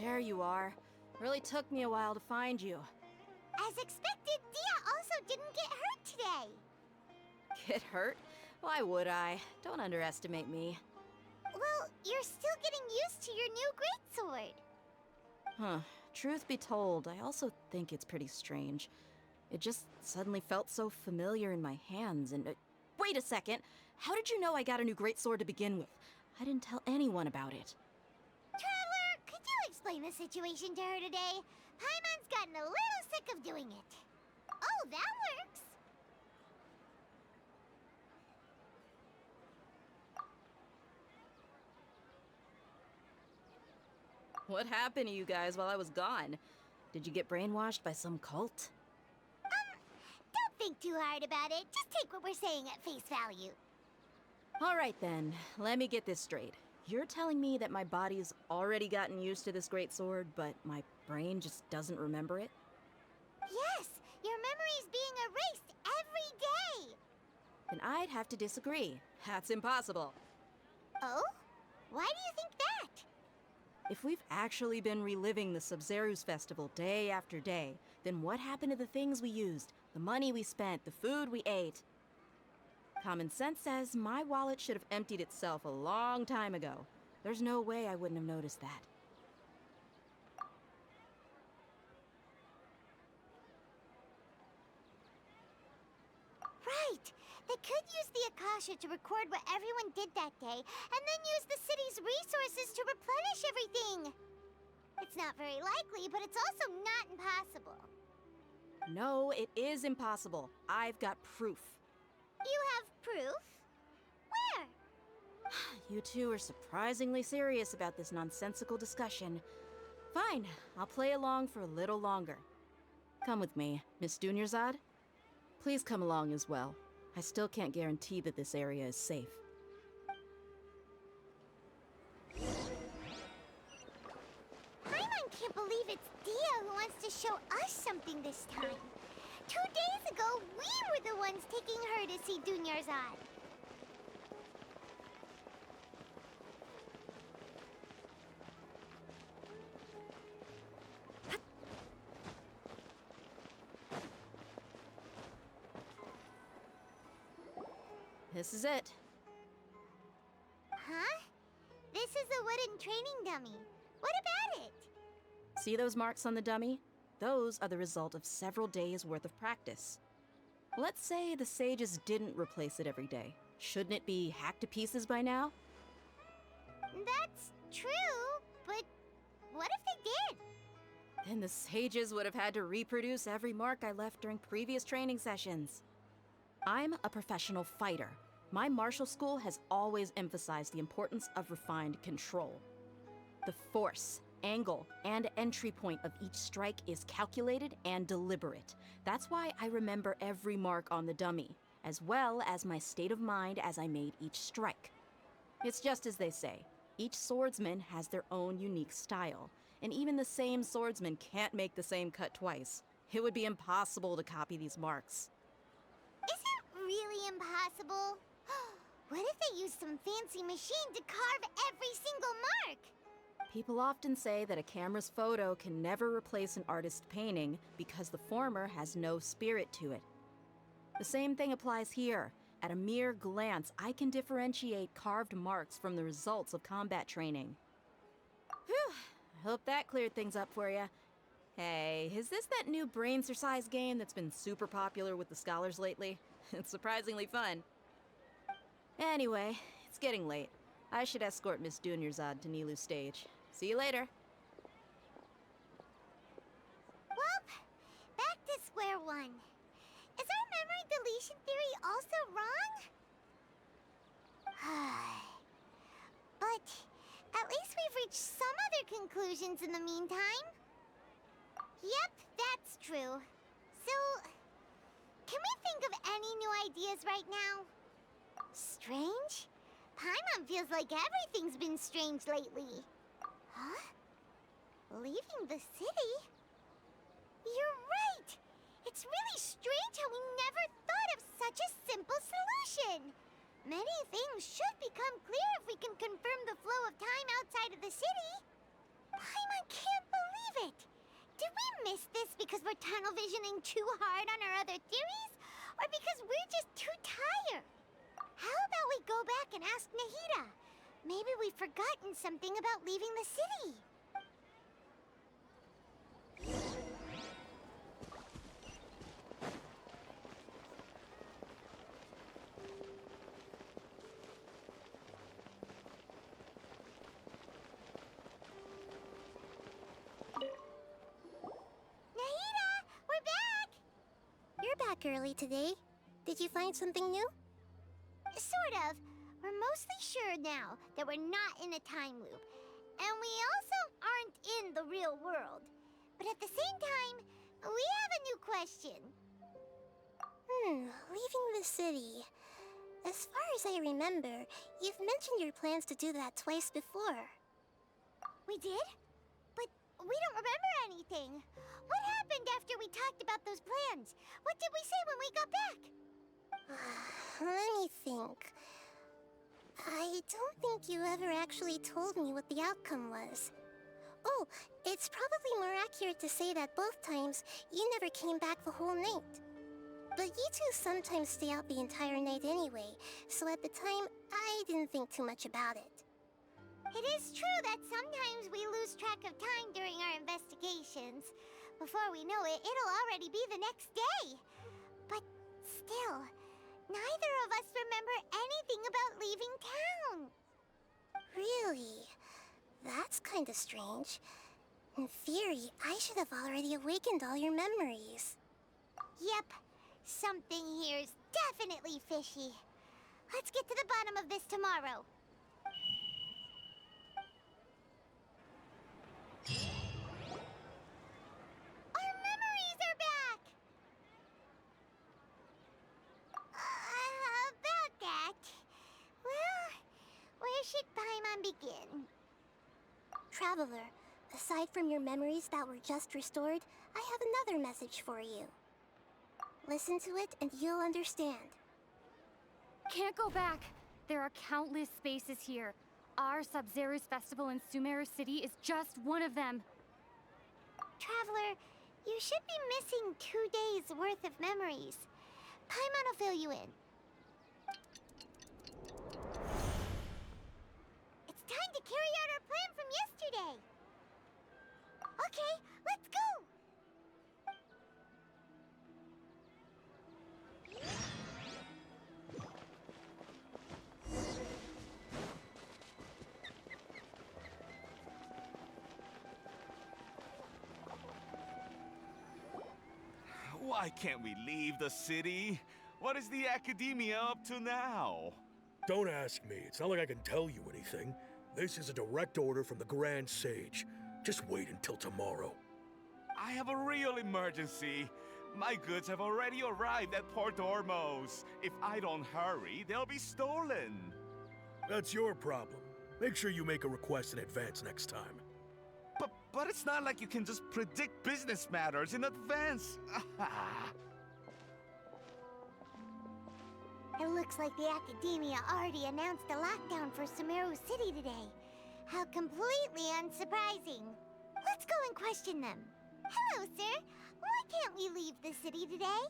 There you are. Really took me a while to find you. As expected, Dia also didn't get hurt today. Get hurt? Why would I? Don't underestimate me. Well, you're still getting used to your new greatsword. Huh. Truth be told, I also think it's pretty strange. It just suddenly felt so familiar in my hands and... wait a second! How did you know I got a new greatsword to begin with? I didn't tell anyone about it. Traveler, could you explain the situation to her today? Paimon's gotten a little sick of doing it. Oh, that works! What happened to you guys while I was gone? Did you get brainwashed by some cult? Don't think too hard about it. Just take what we're saying at face value. Alright then, let me get this straight. You're telling me that my body's already gotten used to this greatsword, but my brain just doesn't remember it? Yes, your memory's being erased every day! Then I'd have to disagree. That's impossible. Oh? Why do you think that? If we've actually been reliving the Sabzeruz festival day after day, then what happened to the things we used? The money we spent, the food we ate. Common sense says my wallet should have emptied itself a long time ago. There's no way I wouldn't have noticed that. Right! They could use the Akasha to record what everyone did that day, and then use the city's resources to replenish everything! It's not very likely, but it's also not impossible. No, it is impossible. I've got proof. You have proof? Where? You two are surprisingly serious about this nonsensical discussion. Fine, I'll play along for a little longer. Come with me, Miss Dunyarzad. Please come along as well. I still can't guarantee that this area is safe. Paimon can't believe it's Dia who wants to show us something this time. 2 days ago, we were the ones taking her to see Dunyarzad. This is it. Huh? This is a wooden training dummy. What about it? See those marks on the dummy? Those are the result of several days' worth of practice. Let's say the sages didn't replace it every day. Shouldn't it be hacked to pieces by now? That's true, but what if they did? Then the sages would have had to reproduce every mark I left during previous training sessions. I'm a professional fighter. My martial school has always emphasized the importance of refined control. The force, angle, and entry point of each strike is calculated and deliberate. That's why I remember every mark on the dummy, as well as my state of mind as I made each strike. It's just as they say, each swordsman has their own unique style, and even the same swordsman can't make the same cut twice. It would be impossible to copy these marks. Is it really impossible? What if they used some fancy machine to carve every single mark? People often say that a camera's photo can never replace an artist's painting because the former has no spirit to it. The same thing applies here. At a mere glance, I can differentiate carved marks from the results of combat training. Whew, I hope that cleared things up for you. Hey, is this that new brain-exercise game that's been super popular with the scholars lately? It's surprisingly fun. Anyway, it's getting late. I should escort Miss Dunyarzad to Nilu's stage. See you later. Well, back to square one. Is our memory deletion theory also wrong? But at least we've reached some other conclusions in the meantime. Yep, that's true. So, can we think of any new ideas right now? Strange? Paimon feels like everything's been strange lately. Huh? Leaving the city? You're right! It's really strange how we never thought of such a simple solution! Many things should become clear if we can confirm the flow of time outside of the city. Paimon can't believe it! Did we miss this because we're tunnel visioning too hard on our other theories? Or because we're just too tired? How about we go back and ask Nahida? Maybe we've forgotten something about leaving the city. Nahida, we're back! You're back early today. Did you find something new? Sort of. We're mostly sure now that we're not in a time loop. And we also aren't in the real world. But at the same time, we have a new question. Leaving the city. As far as I remember, you've mentioned your plans to do that twice before. We did? But we don't remember anything. What happened after we talked about those plans? What did we say when we got back? Let me think. I don't think you ever actually told me what the outcome was. Oh, it's probably more accurate to say that both times you never came back the whole night. But you two sometimes stay out the entire night anyway, so at the time, I didn't think too much about it. It is true that sometimes we lose track of time during our investigations. Before we know it, it'll already be the next day. But still, neither of us remember anything about leaving town. Really? That's kinda strange. In theory, I should have already awakened all your memories. Yep, something here's definitely fishy. Let's get to the bottom of this tomorrow. Our memories are back! About that. Well, where should Paimon begin? Traveler, aside from your memories that were just restored, I have another message for you. Listen to it and you'll understand. Can't go back. There are countless spaces here. Our Sabzeruz festival in Sumeru City is just one of them. Traveler, you should be missing 2 days worth of memories. Paimon will fill you in. It's time to carry out our plan from yesterday. Okay, let's go! Why can't we leave the city? What is the Academia up to now? Don't ask me. It's not like I can tell you anything. This is a direct order from the Grand Sage. Just wait until tomorrow. I have a real emergency. My goods have already arrived at Port Ormos. If I don't hurry, they'll be stolen. That's your problem. Make sure you make a request in advance next time. But it's not like you can just predict business matters in advance. It looks like the Academia already announced a lockdown for Sumeru City today. How completely unsurprising. Let's go and question them. Hello, sir. Why can't we leave the city today?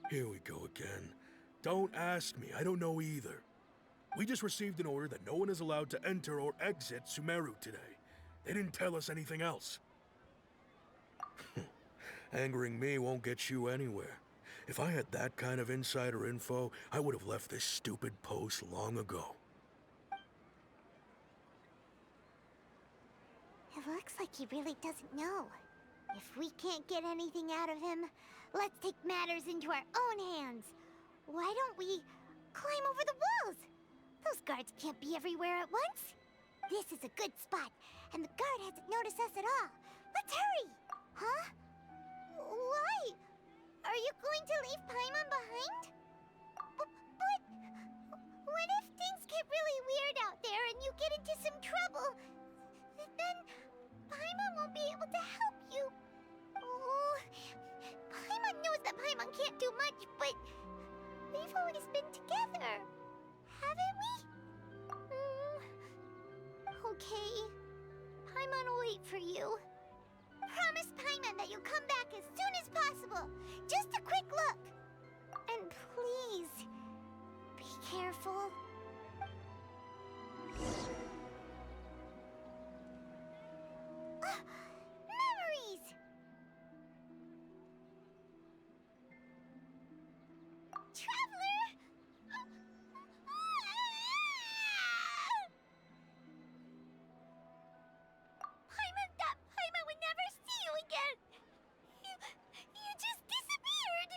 Here we go again. Don't ask me. I don't know either. We just received an order that no one is allowed to enter or exit Sumeru today. They didn't tell us anything else. Angering me won't get you anywhere. If I had that kind of insider info, I would have left this stupid post long ago. It looks like he really doesn't know. If we can't get anything out of him, let's take matters into our own hands. Why don't we climb over the walls? Those guards can't be everywhere at once. This is a good spot, and the guard hasn't noticed us at all. Let's hurry! Huh? Why? Are you going to leave Paimon behind? But what if things get really weird out there and you get into some trouble? Then Paimon won't be able to help you. Oh, Paimon knows that Paimon can't do much, but we've always been together, haven't we? Okay. Paimon will wait for you. Promise Paimon that you'll come back as soon as possible. Just a quick look. And please, be careful. Memories! Traveler! Paimon thought Paimon would never see you again. You just disappeared.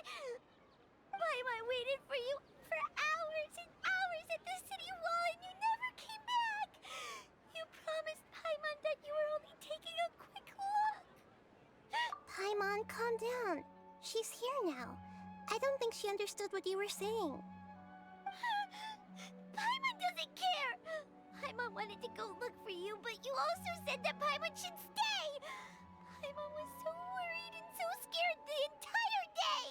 Paimon waited for you for hours and hours at the city wall and you never came back. You promised Paimon that you were only taking a quick look. Paimon, calm down. She's here now. I don't think she understood what you were saying. Paimon doesn't care. Paimon wanted to go look for you, but you also said that Paimon should stay. Paimon was so worried and so scared the entire day.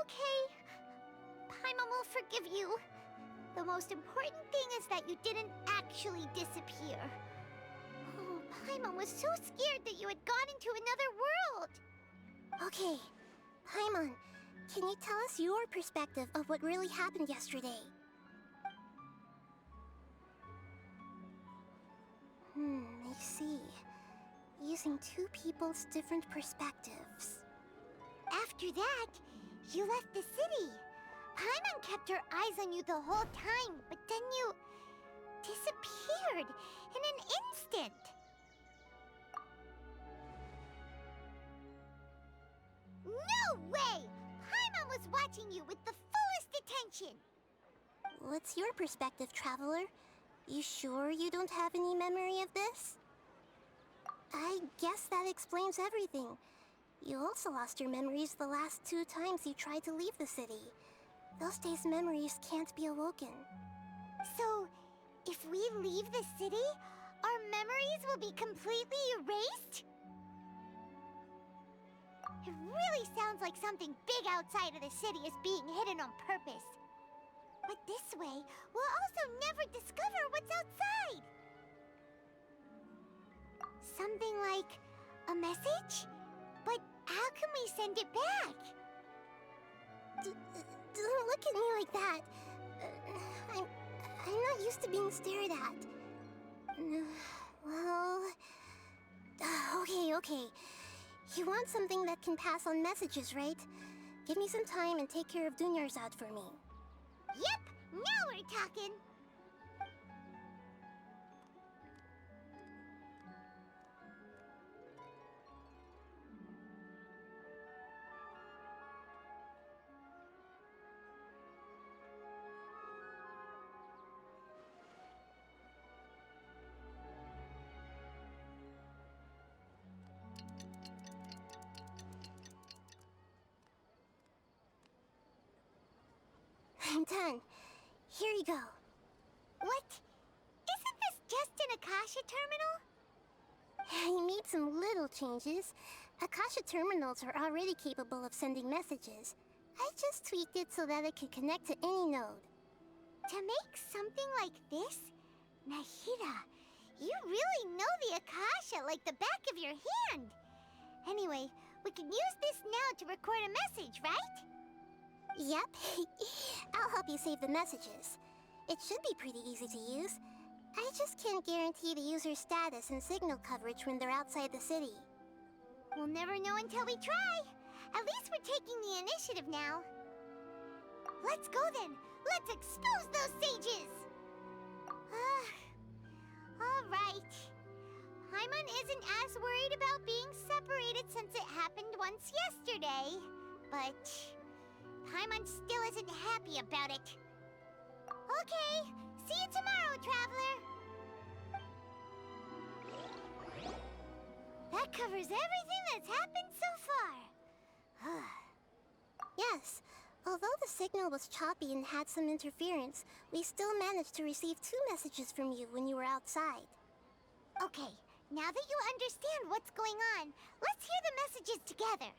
Okay. Paimon will forgive you. The most important thing is that you didn't actually disappear. Paimon was so scared that you had gone into another world. Okay, Paimon, can you tell us your perspective of what really happened yesterday? I see. Using two people's different perspectives. After that, you left the city. Paimon kept her eyes on you the whole time, but then you disappeared in an instant. No way! Paimon was watching you with the fullest attention. What's your perspective, Traveler? You sure you don't have any memory of this? I guess that explains everything. You also lost your memories the last 2 times you tried to leave the city. Those days' memories can't be awoken. So, if we leave the city, our memories will be completely erased? It really sounds like something big outside of the city is being hidden on purpose. But this way, we'll also never discover what's outside. Something like a message? But how can we send it back? Don't look at me like that. I'm not used to being stared at. Well... Okay. You want something that can pass on messages, right? Give me some time and take care of Dunyarzad for me. Yep! Now we're talking! I'm done. Here you go. What? Isn't this just an Akasha terminal? I made some little changes. Akasha terminals are already capable of sending messages. I just tweaked it so that it could connect to any node. To make something like this? Nahida, you really know the Akasha like the back of your hand. Anyway, we can use this now to record a message, right? Yep. I'll help you save the messages. It should be pretty easy to use. I just can't guarantee the user's status and signal coverage when they're outside the city. We'll never know until we try. At least we're taking the initiative now. Let's go then. Let's expose those sages. All right. Paimon isn't as worried about being separated since it happened once yesterday. But Paimon still isn't happy about it. Okay, see you tomorrow, Traveler. That covers everything that's happened so far. Yes, although the signal was choppy and had some interference, we still managed to receive 2 messages from you when you were outside. Okay, now that you understand what's going on, let's hear the messages together.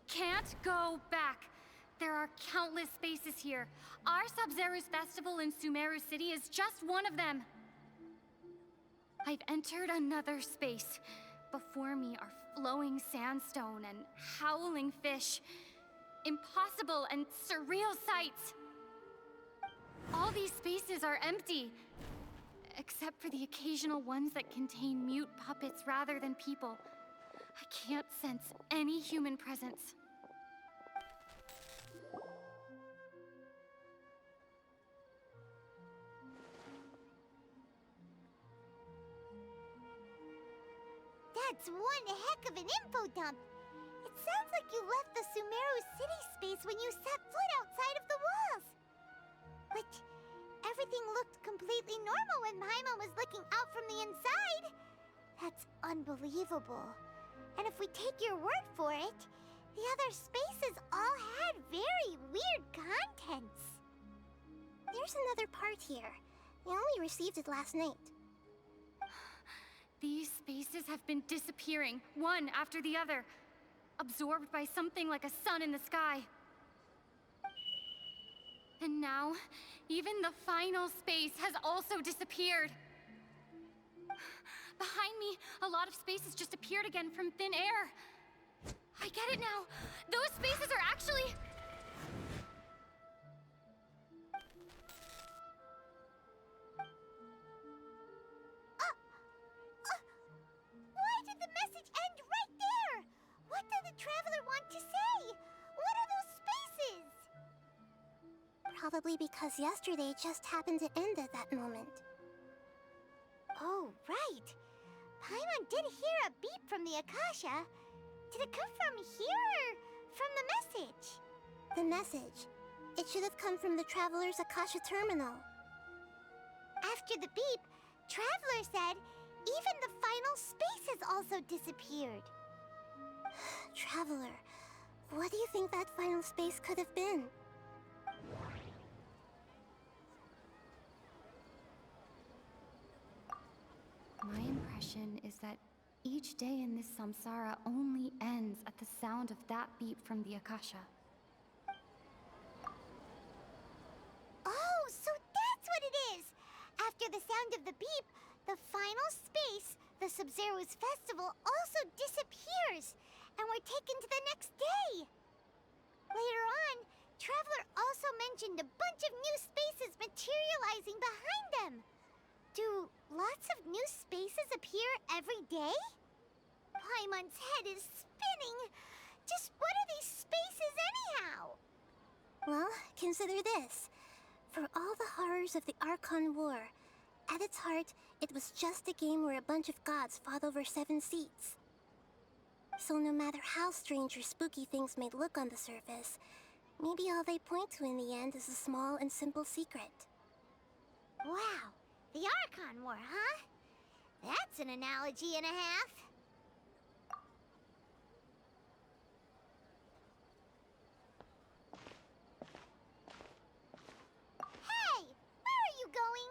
Can't go back. There are countless spaces here. Our Sabzeruz festival in Sumeru City is just one of them. I've entered another space. Before me are flowing sandstone and howling fish. Impossible and surreal sights. All these spaces are empty, except for the occasional ones that contain mute puppets rather than people. I can't sense any human presence. That's one heck of an info dump. It sounds like you left the Sumeru city space when you set foot outside of the walls. But everything looked completely normal when Paimon was looking out from the inside. That's unbelievable. And if we take your word for it, the other spaces all had very weird contents. There's another part here. We only received it last night. These spaces have been disappearing, one after the other, absorbed by something like a sun in the sky. And now, even the final space has also disappeared. Behind me, a lot of spaces just appeared again from thin air. I get it now. Those spaces are actually... Why did the message end right there? What did the traveler want to say? What are those spaces? Probably because yesterday just happened to end at that moment. Oh, right. Paimon did hear a beep from the Akasha. Did it come from here or from the message? The message. It should have come from the Traveler's Akasha terminal. After the beep, Traveler said even the final space has also disappeared. Traveler, what do you think that final space could have been? My impression is that each day in this samsara only ends at the sound of that beep from the Akasha. Oh, so that's what it is! After the sound of the beep, the final space, the Sabzeruz festival, also disappears, and we're taken to the next day. Later on, Traveler also mentioned a bunch of new spaces materializing behind them. Do lots of new spaces appear every day? Paimon's head is spinning. Just what are these spaces anyhow? Well, consider this. For all the horrors of the Archon War, at its heart, it was just a game where a bunch of gods fought over 7 seats. So no matter how strange or spooky things may look on the surface, maybe all they point to in the end is a small and simple secret. Wow, the Archon War, huh? That's an analogy and a half. Hey, where are you going?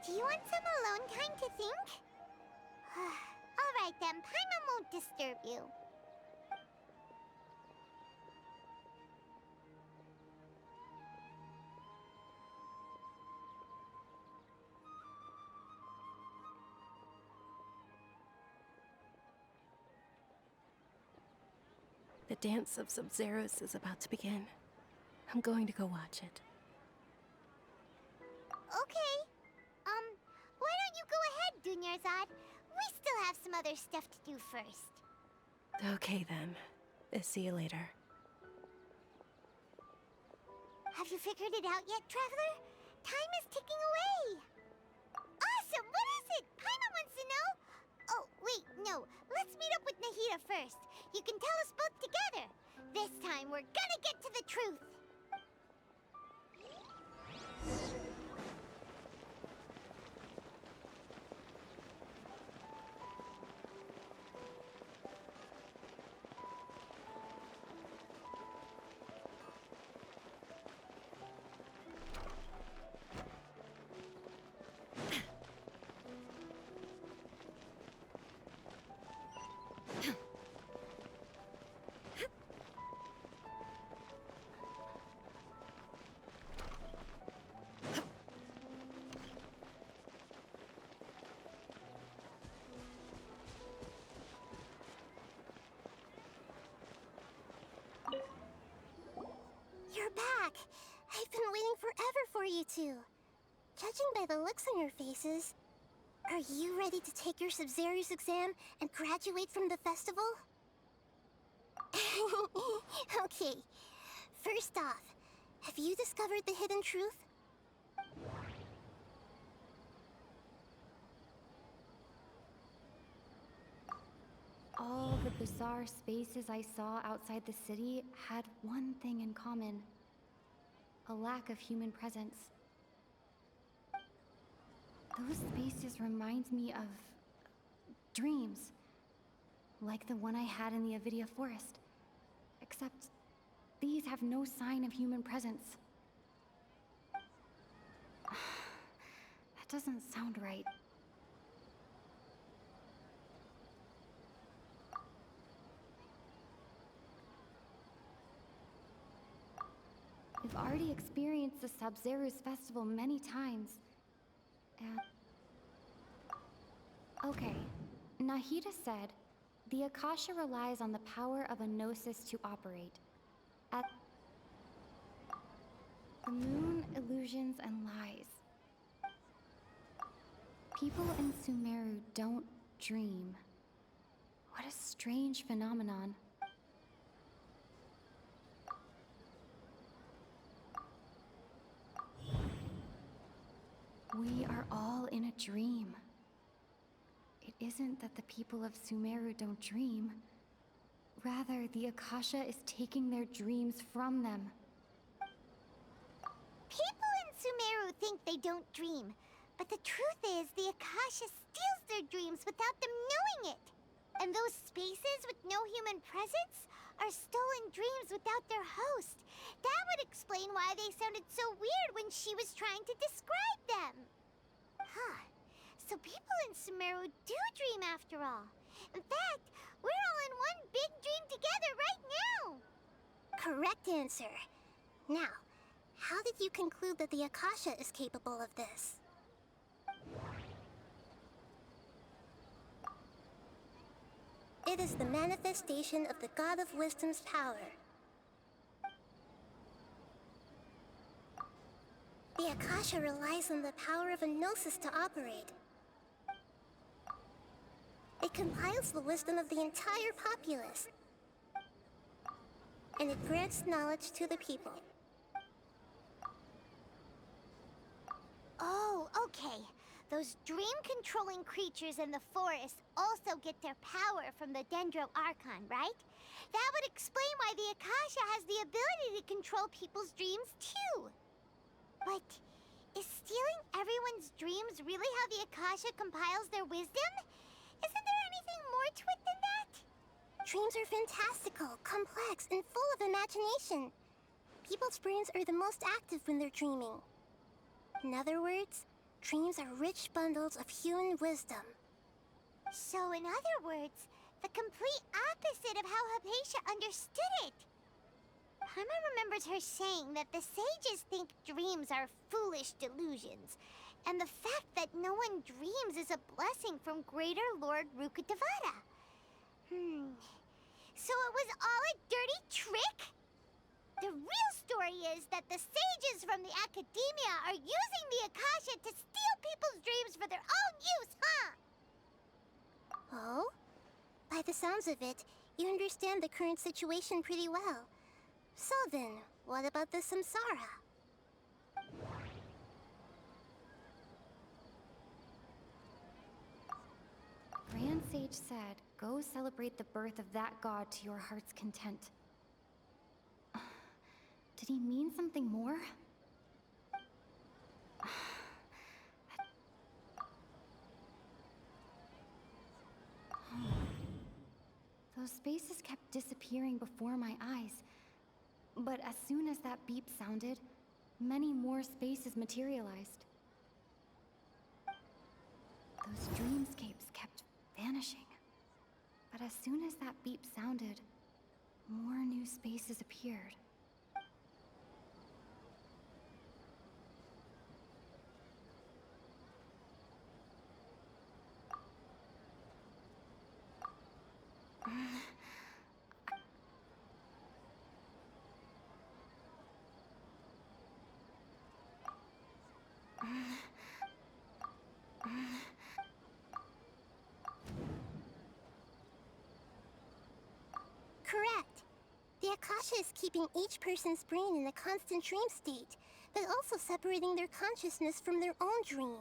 Do you want some alone time to think? All right then, Paimon won't disturb you. The dance of Sabzeruz is about to begin. I'm going to go watch it. Okay. Why don't you go ahead, Dunyarzad? We still have some other stuff to do first. Okay then. See you later. Have you figured it out yet, Traveler? Time is ticking away. Awesome! What is it? Paimon wants to know. Oh, wait, no. Let's meet up with Nahida first. You can tell us both together. This time, we're gonna get to the truth. You're back! I've been waiting forever for you two. Judging by the looks on your faces, are you ready to take your Sabzeruz exam and graduate from the festival? Okay, first off, have you discovered the hidden truth? All the bizarre spaces I saw outside the city had one thing in common: a lack of human presence. Those spaces remind me of dreams, like the one I had in the Avidia Forest. Except these have no sign of human presence. That doesn't sound right. We've already experienced the Sabzeruz festival many times. And... okay, Nahida said, the Akasha relies on the power of a gnosis to operate. At the moon, illusions, and lies. People in Sumeru don't dream. What a strange phenomenon. We are all in a dream. It isn't that the people of Sumeru don't dream. Rather, the Akasha is taking their dreams from them. People in Sumeru think they don't dream, but the truth is the Akasha steals their dreams without them knowing it. And those spaces with no human presence are stolen dreams without their host. That would explain why they sounded so weird when she was trying to describe them. Huh. So people in Sumeru do dream after all. In fact, we're all in one big dream together right now. Correct answer. Now, how did you conclude that the Akasha is capable of this? It is the manifestation of the God of Wisdom's power. The Akasha relies on the power of a gnosis to operate. It compiles the wisdom of the entire populace, and it grants knowledge to the people. Oh, okay. Those dream-controlling creatures in the forest also get their power from the Dendro Archon, right? That would explain why the Akasha has the ability to control people's dreams, too. But is stealing everyone's dreams really how the Akasha compiles their wisdom? Isn't there anything more to it than that? Dreams are fantastical, complex, and full of imagination. People's brains are the most active when they're dreaming. In other words, dreams are rich bundles of human wisdom. So in other words, the complete opposite of how Hypatia understood it. Paimon remembers her saying that the sages think dreams are foolish delusions, and the fact that no one dreams is a blessing from Greater Lord Rukkhadevata. So it was all a dirty trick? The real story is that the sages from the Academia are using the Akasha to steal people's dreams for their own use, huh? Oh? By the sounds of it, you understand the current situation pretty well. So then, what about the Samsara? Grand Sage said, go celebrate the birth of that god to your heart's content. Did he mean something more? Those spaces kept disappearing before my eyes. But as soon as that beep sounded, many more spaces materialized. Those dreamscapes kept vanishing. But as soon as that beep sounded, more new spaces appeared. Correct. The Akasha is keeping each person's brain in a constant dream state, but also separating their consciousness from their own dream.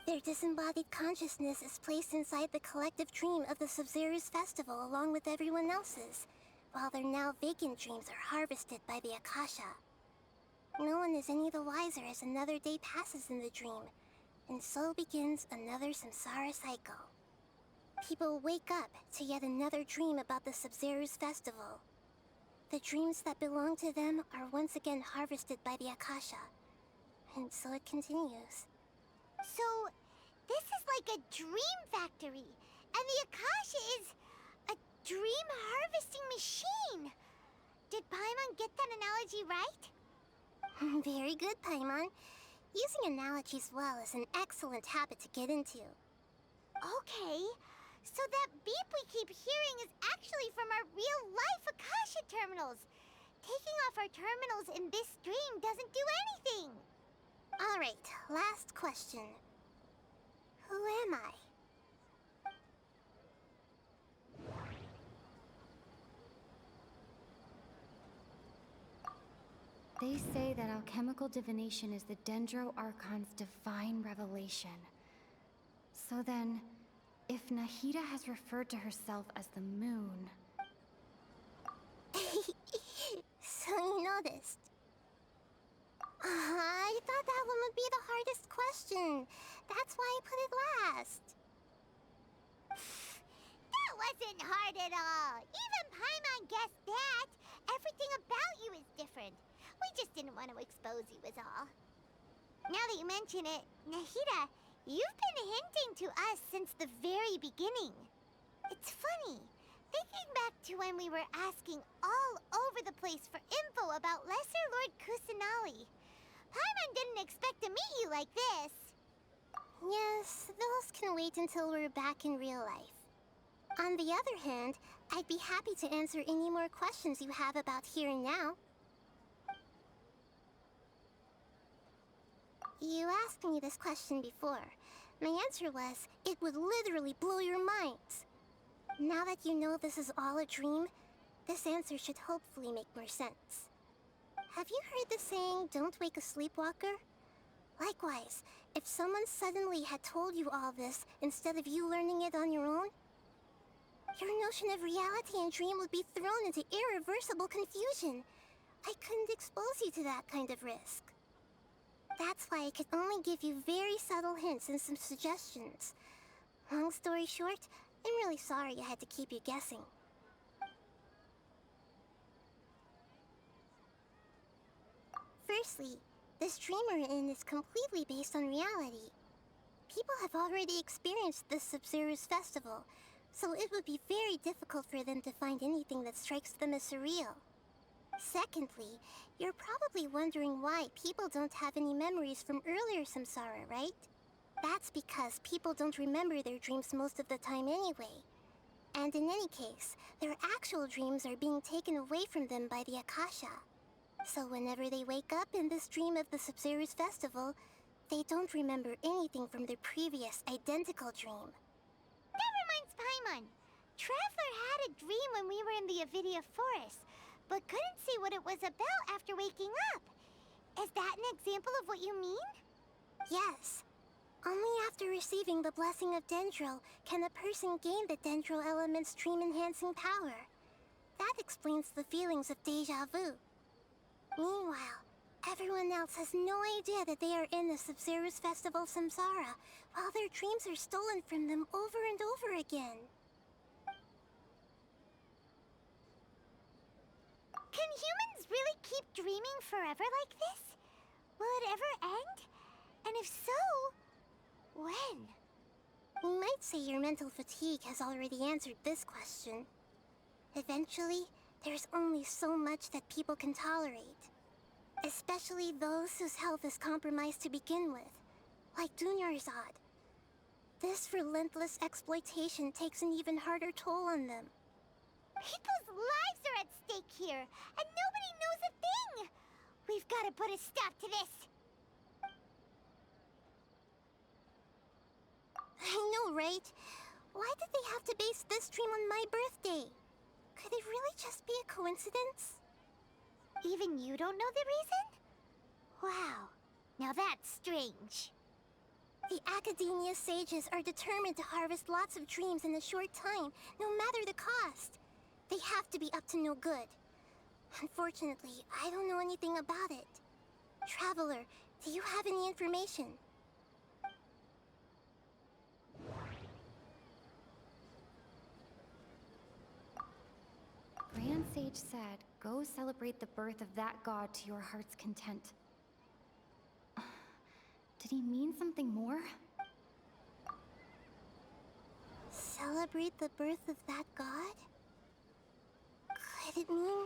Their disembodied consciousness is placed inside the collective dream of the Sabzeruz festival along with everyone else's, while their now vacant dreams are harvested by the Akasha. No one is any the wiser as another day passes in the dream, and so begins another Samsara cycle. People wake up to yet another dream about the Sabzeruz festival. The dreams that belong to them are once again harvested by the Akasha, and so it continues. So, this is like a dream factory, and the Akasha is a dream harvesting machine. Did Paimon get that analogy right? Very good, Paimon. Using analogies well is an excellent habit to get into. Okay, so that beep we keep hearing is actually from our real-life Akasha terminals. Taking off our terminals in this dream doesn't do anything. Alright, last question. Who am I? They say that alchemical divination is the Dendro Archon's divine revelation. So then, if Nahida has referred to herself as the moon... So you noticed. I thought that one would be the hardest question. That's why I put it last. That wasn't hard at all. Even Paimon guessed that. Everything about you is different. We just didn't want to expose you is all. Now that you mention it, Nahida, you've been hinting to us since the very beginning. It's funny, thinking back to when we were asking all over the place for info about Lesser Lord Kusanali. Paimon didn't expect to meet you like this. Yes, those can wait until we're back in real life. On the other hand, I'd be happy to answer any more questions you have about here and now. You asked me this question before. My answer was, it would literally blow your minds. Now that you know this is all a dream, this answer should hopefully make more sense. Have you heard the saying, don't wake a sleepwalker? Likewise, if someone suddenly had told you all this instead of you learning it on your own, your notion of reality and dream would be thrown into irreversible confusion. I couldn't expose you to that kind of risk. That's why I could only give you very subtle hints and some suggestions. Long story short, I'm really sorry I had to keep you guessing. Firstly, this dream we're in is completely based on reality. People have already experienced this Sabzeruz festival, so it would be very difficult for them to find anything that strikes them as surreal. Secondly, you're probably wondering why people don't have any memories from earlier Samsara, right? That's because people don't remember their dreams most of the time anyway. And in any case, their actual dreams are being taken away from them by the Akasha. So whenever they wake up in this dream of the Sabzeruz festival, they don't remember anything from their previous identical dream. That reminds Paimon. Traveler had a dream when we were in the Avidia Forest, but couldn't see what it was about after waking up. Is that an example of what you mean? Yes. Only after receiving the blessing of Dendro can a person gain the Dendro element's dream-enhancing power. That explains the feelings of déjà vu. Meanwhile, everyone else has no idea that they are in the Sabzeruz Festival Samsara, while their dreams are stolen from them over and over again. Can humans really keep dreaming forever like this? Will it ever end? And if so, when? You might say your mental fatigue has already answered this question. Eventually, there's only so much that people can tolerate. Especially those whose health is compromised to begin with, like Dunyarzad. This relentless exploitation takes an even harder toll on them. People's lives are at stake here, and nobody knows a thing! We've got to put a stop to this! I know, right? Why did they have to base this dream on my birthday? Could it really just be a coincidence? Even you don't know the reason? Wow, now that's strange. The Academia sages are determined to harvest lots of dreams in a short time, no matter the cost. They have to be up to no good. Unfortunately, I don't know anything about it. Traveler, do you have any information? Grand Sage said, go celebrate the birth of that god to your heart's content. Did he mean something more? Celebrate the birth of that god? Could it mean...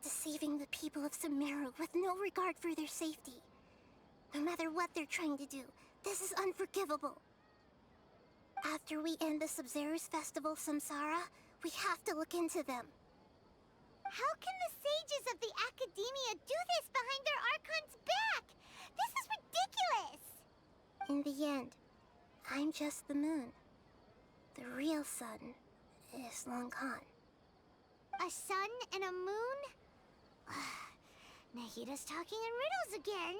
deceiving the people of Sumeru with no regard for their safety? No matter what they're trying to do, this is unforgivable. After we end the Sabzeruz festival, Samsara, we have to look into them. How can the sages of the Academia do this behind their Archon's back? This is ridiculous! In the end, I'm just the moon. The real sun is long gone. A sun and a moon? Nahida's talking in riddles again.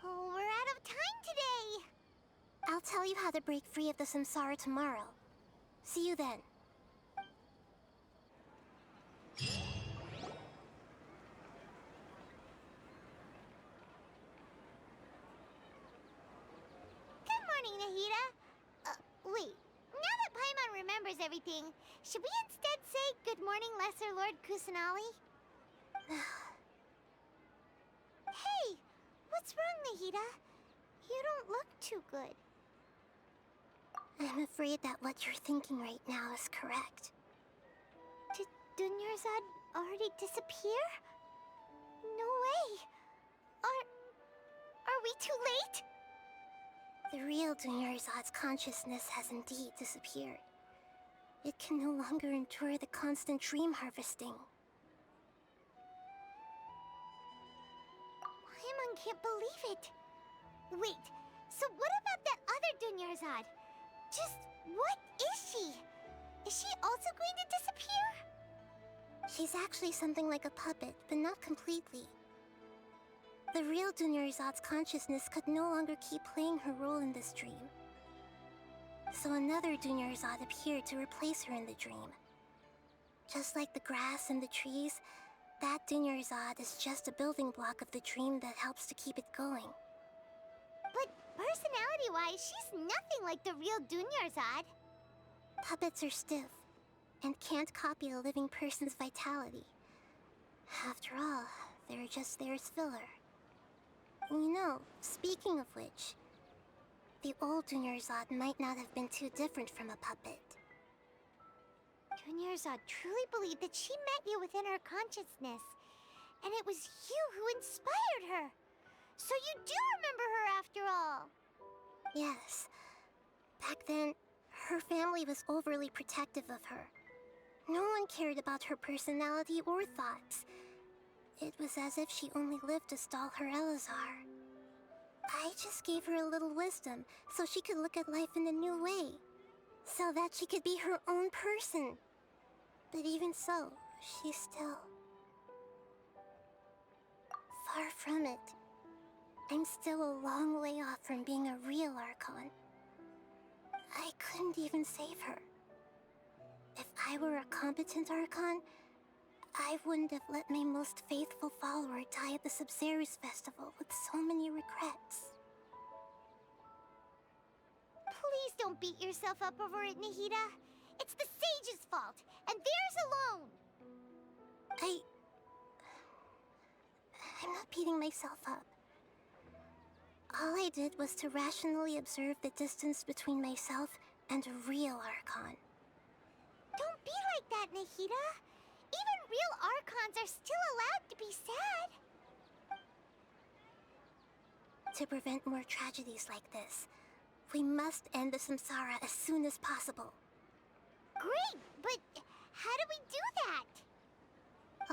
Oh, we're out of time today. I'll tell you how to break free of the Samsara tomorrow. See you then. Good morning, Nahida. Wait. Now that Paimon remembers everything, should we instead say good morning, Lesser Lord Kusanali? Hey! What's wrong, Nahida? You don't look too good. I'm afraid that what you're thinking right now is correct. Did Dunyarzad already disappear? No way! Are we too late? The real Dunyarzad's consciousness has indeed disappeared. It can no longer endure the constant dream harvesting. Paimon can't believe it. Wait, so what about that other Dunyarzad? Just what is she? Is she also going to disappear? She's actually something like a puppet, but not completely. The real Dunyarzad's consciousness could no longer keep playing her role in this dream. So another Dunyarzad appeared to replace her in the dream. Just like the grass and the trees, that Dunyarzad is just a building block of the dream that helps to keep it going. But personality-wise, she's nothing like the real Dunyarzad. Puppets are stiff and can't copy a living person's vitality. After all, they're just there as filler. You know, speaking of which, the old Dunyarzad might not have been too different from a puppet. Dunyarzad truly believed that she met you within her consciousness, and it was you who inspired her. So you do remember her after all. Yes. Back then, her family was overly protective of her. No one cared about her personality or thoughts. It was as if she only lived to stall her Elazar. I just gave her a little wisdom so she could look at life in a new way. So that she could be her own person. But even so, she's still... far from it. I'm still a long way off from being a real Archon. I couldn't even save her. If I were a competent Archon, I wouldn't have let my most faithful follower die at the Sabzeruz festival with so many regrets. Please don't beat yourself up over it, Nahida. It's the sage's fault, and theirs alone. I'm not beating myself up. All I did was to rationally observe the distance between myself and a real Archon. Don't be like that, Nahida. Even real Archons are still allowed to be sad. To prevent more tragedies like this, we must end the Samsara as soon as possible. Great, but how do we do that?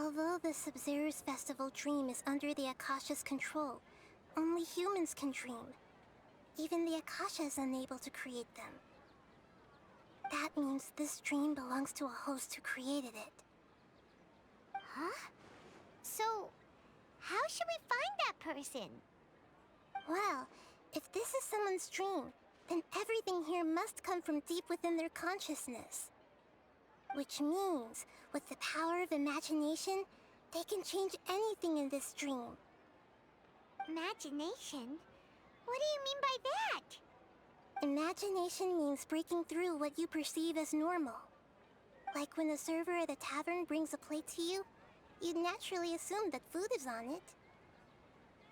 Although the Sabzeruz festival dream is under the Akasha's control, only humans can dream. Even the Akasha is unable to create them. That means this dream belongs to a host who created it. Huh? So, how should we find that person? Well, if this is someone's dream, then everything here must come from deep within their consciousness. Which means, with the power of imagination, they can change anything in this dream. Imagination? What do you mean by that? Imagination means breaking through what you perceive as normal. Like when the server at a tavern brings a plate to you, you'd naturally assume that food is on it.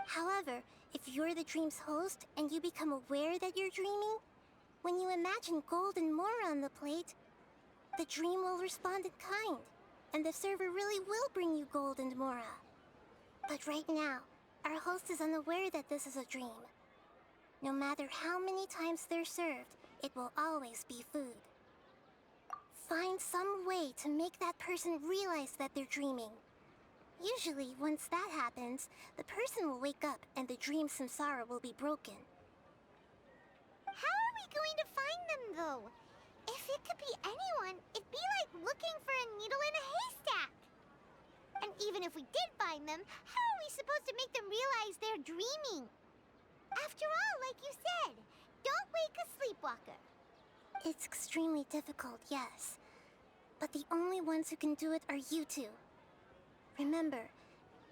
However, if you're the dream's host and you become aware that you're dreaming, when you imagine gold and more on the plate, the dream will respond in kind, and the server really will bring you gold and mora. But right now, our host is unaware that this is a dream. No matter how many times they're served, it will always be food. Find some way to make that person realize that they're dreaming. Usually, once that happens, the person will wake up and the dream samsara will be broken. How are we going to find them, though? If it could be anyone, it'd be like looking for a needle in a haystack. And even if we did find them, how are we supposed to make them realize they're dreaming? After all, like you said, don't wake a sleepwalker. It's extremely difficult, yes. But the only ones who can do it are you two. Remember,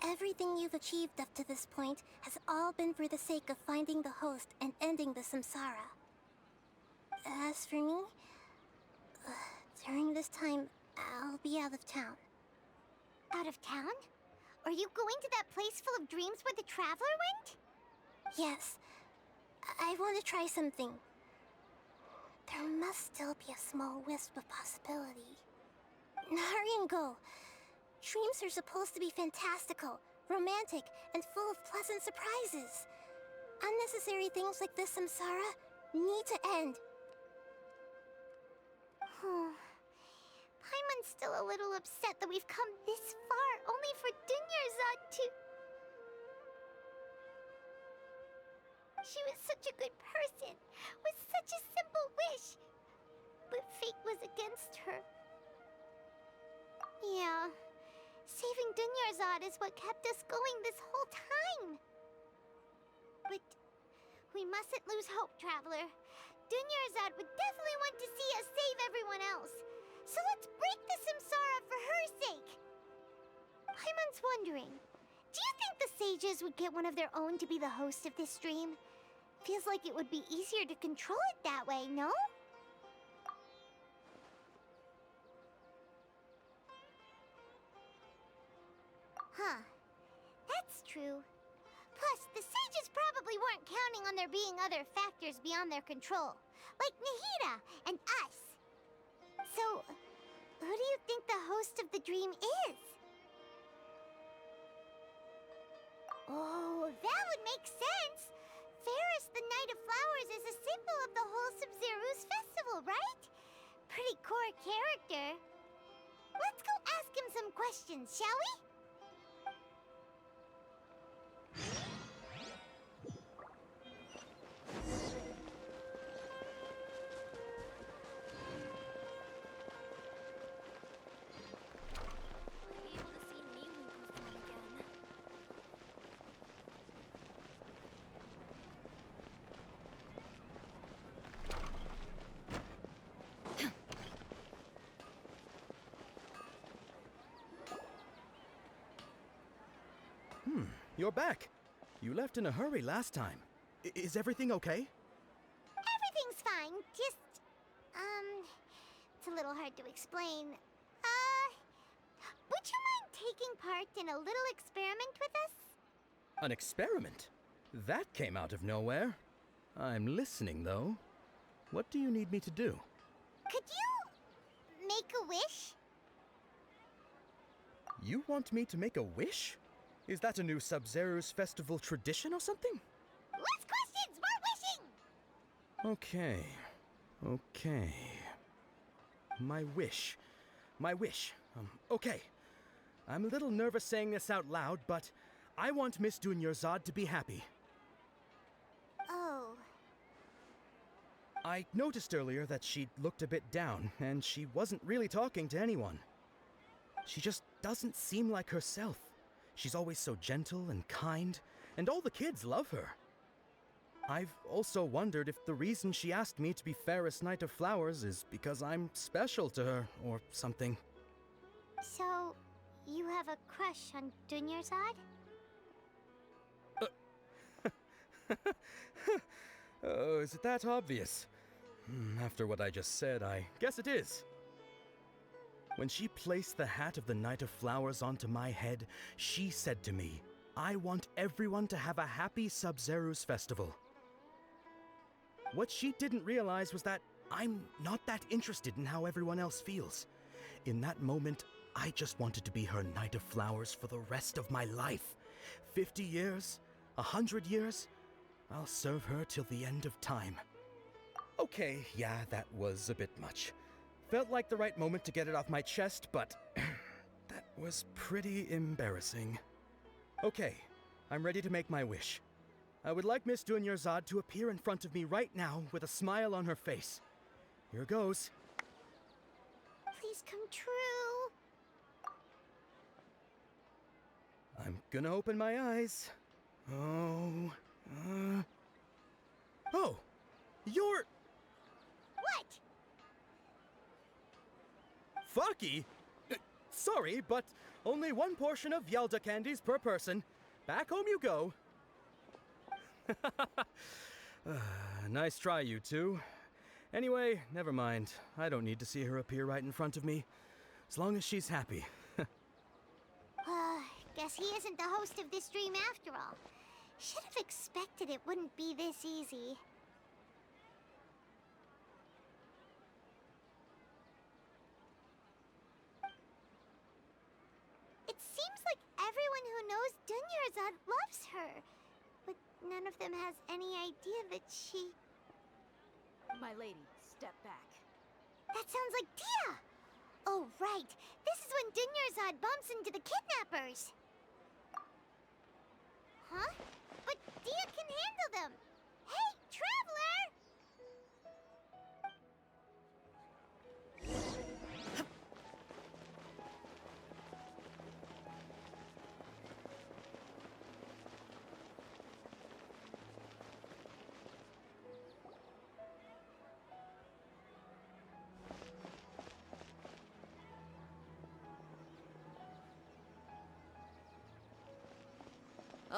everything you've achieved up to this point has all been for the sake of finding the host and ending the samsara. As for me, during this time, I'll be out of town. Out of town? Are you going to that place full of dreams where the traveler went? Yes. I want to try something. There must still be a small wisp of possibility. Hurry and go. Dreams are supposed to be fantastical, romantic, and full of pleasant surprises. Unnecessary things like this samsara need to end. Paimon's still a little upset that we've come this far only for Dunyarzad to... She was such a good person, with such a simple wish. But fate was against her. Yeah, saving Dunyarzad is what kept us going this whole time. But we mustn't lose hope, Traveler. Dunyarzad would definitely want to see us save everyone else. So let's break the samsara for her sake. Paimon's wondering, do you think the sages would get one of their own to be the host of this dream? Feels like it would be easier to control it that way, no? Huh. That's true. Plus, the sages probably weren't counting on there being other factors beyond their control, like Nahida and us. So, who do you think the host of the dream is? Oh, that would make sense. Ferris, the Knight of Flowers, is a symbol of the whole Sabzeruz festival, right? Pretty core character. Let's go ask him some questions, shall we? You're back. You left in a hurry last time. Is everything okay? Everything's fine. Just, it's a little hard to explain. Would you mind taking part in a little experiment with us? An experiment? That came out of nowhere. I'm listening, though. What do you need me to do? Could you make a wish? You want me to make a wish? Is that a new Sabzeruz festival tradition or something? Less questions, more wishing! Okay. My wish. Okay. I'm a little nervous saying this out loud, but I want Miss Dunyarzad to be happy. Oh. I noticed earlier that she looked a bit down, and she wasn't really talking to anyone. She just doesn't seem like herself. She's always so gentle and kind, and all the kids love her. I've also wondered if the reason she asked me to be Fairest Knight of Flowers is because I'm special to her, or something. So, you have a crush on Dunyarzad? Oh, is it that obvious? After what I just said, I guess it is. When she placed the hat of the Knight of Flowers onto my head, she said to me, "I want everyone to have a happy Sabzeruz festival." What she didn't realize was that I'm not that interested in how everyone else feels. In that moment, I just wanted to be her Knight of Flowers for the rest of my life. 50 years? 100 years? I'll serve her till the end of time. Okay, yeah, that was a bit much. Felt like the right moment to get it off my chest, but that was pretty embarrassing. Okay, I'm ready to make my wish. I would like Miss Dunyarzad to appear in front of me right now with a smile on her face. Here goes. Please come true. I'm gonna open my eyes. Oh, Oh! You're... What? Fucky? Sorry, but only one portion of Yalda candies per person. Back home you go. Nice try, you two. Anyway, never mind. I don't need to see her appear right in front of me. As long as she's happy. Guess he isn't the host of this dream after all. Should have expected it wouldn't be this easy. It seems like everyone who knows Dunyarzad loves her. But none of them has any idea that she... My lady, step back. That sounds like Dia! Oh, right. This is when Dunyarzad bumps into the kidnappers. Huh? But Dia can handle them. Hey, Traveler!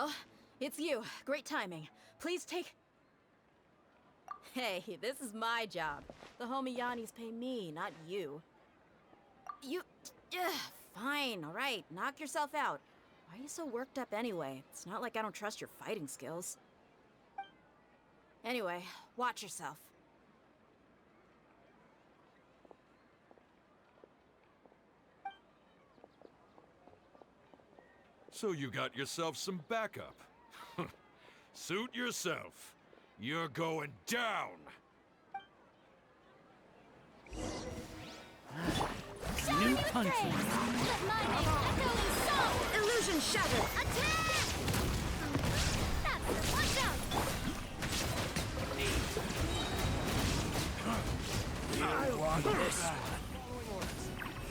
Oh, it's you. Great timing. Please take... Hey, this is my job. The homie Yannis pay me, not you. You... Fine, alright. Knock yourself out. Why are you so worked up anyway? It's not like I don't trust your fighting skills. Anyway, watch yourself. So you got yourself some backup. Suit yourself. You're going down. New country. Illusion shattered! Attack! Watch out! I want this.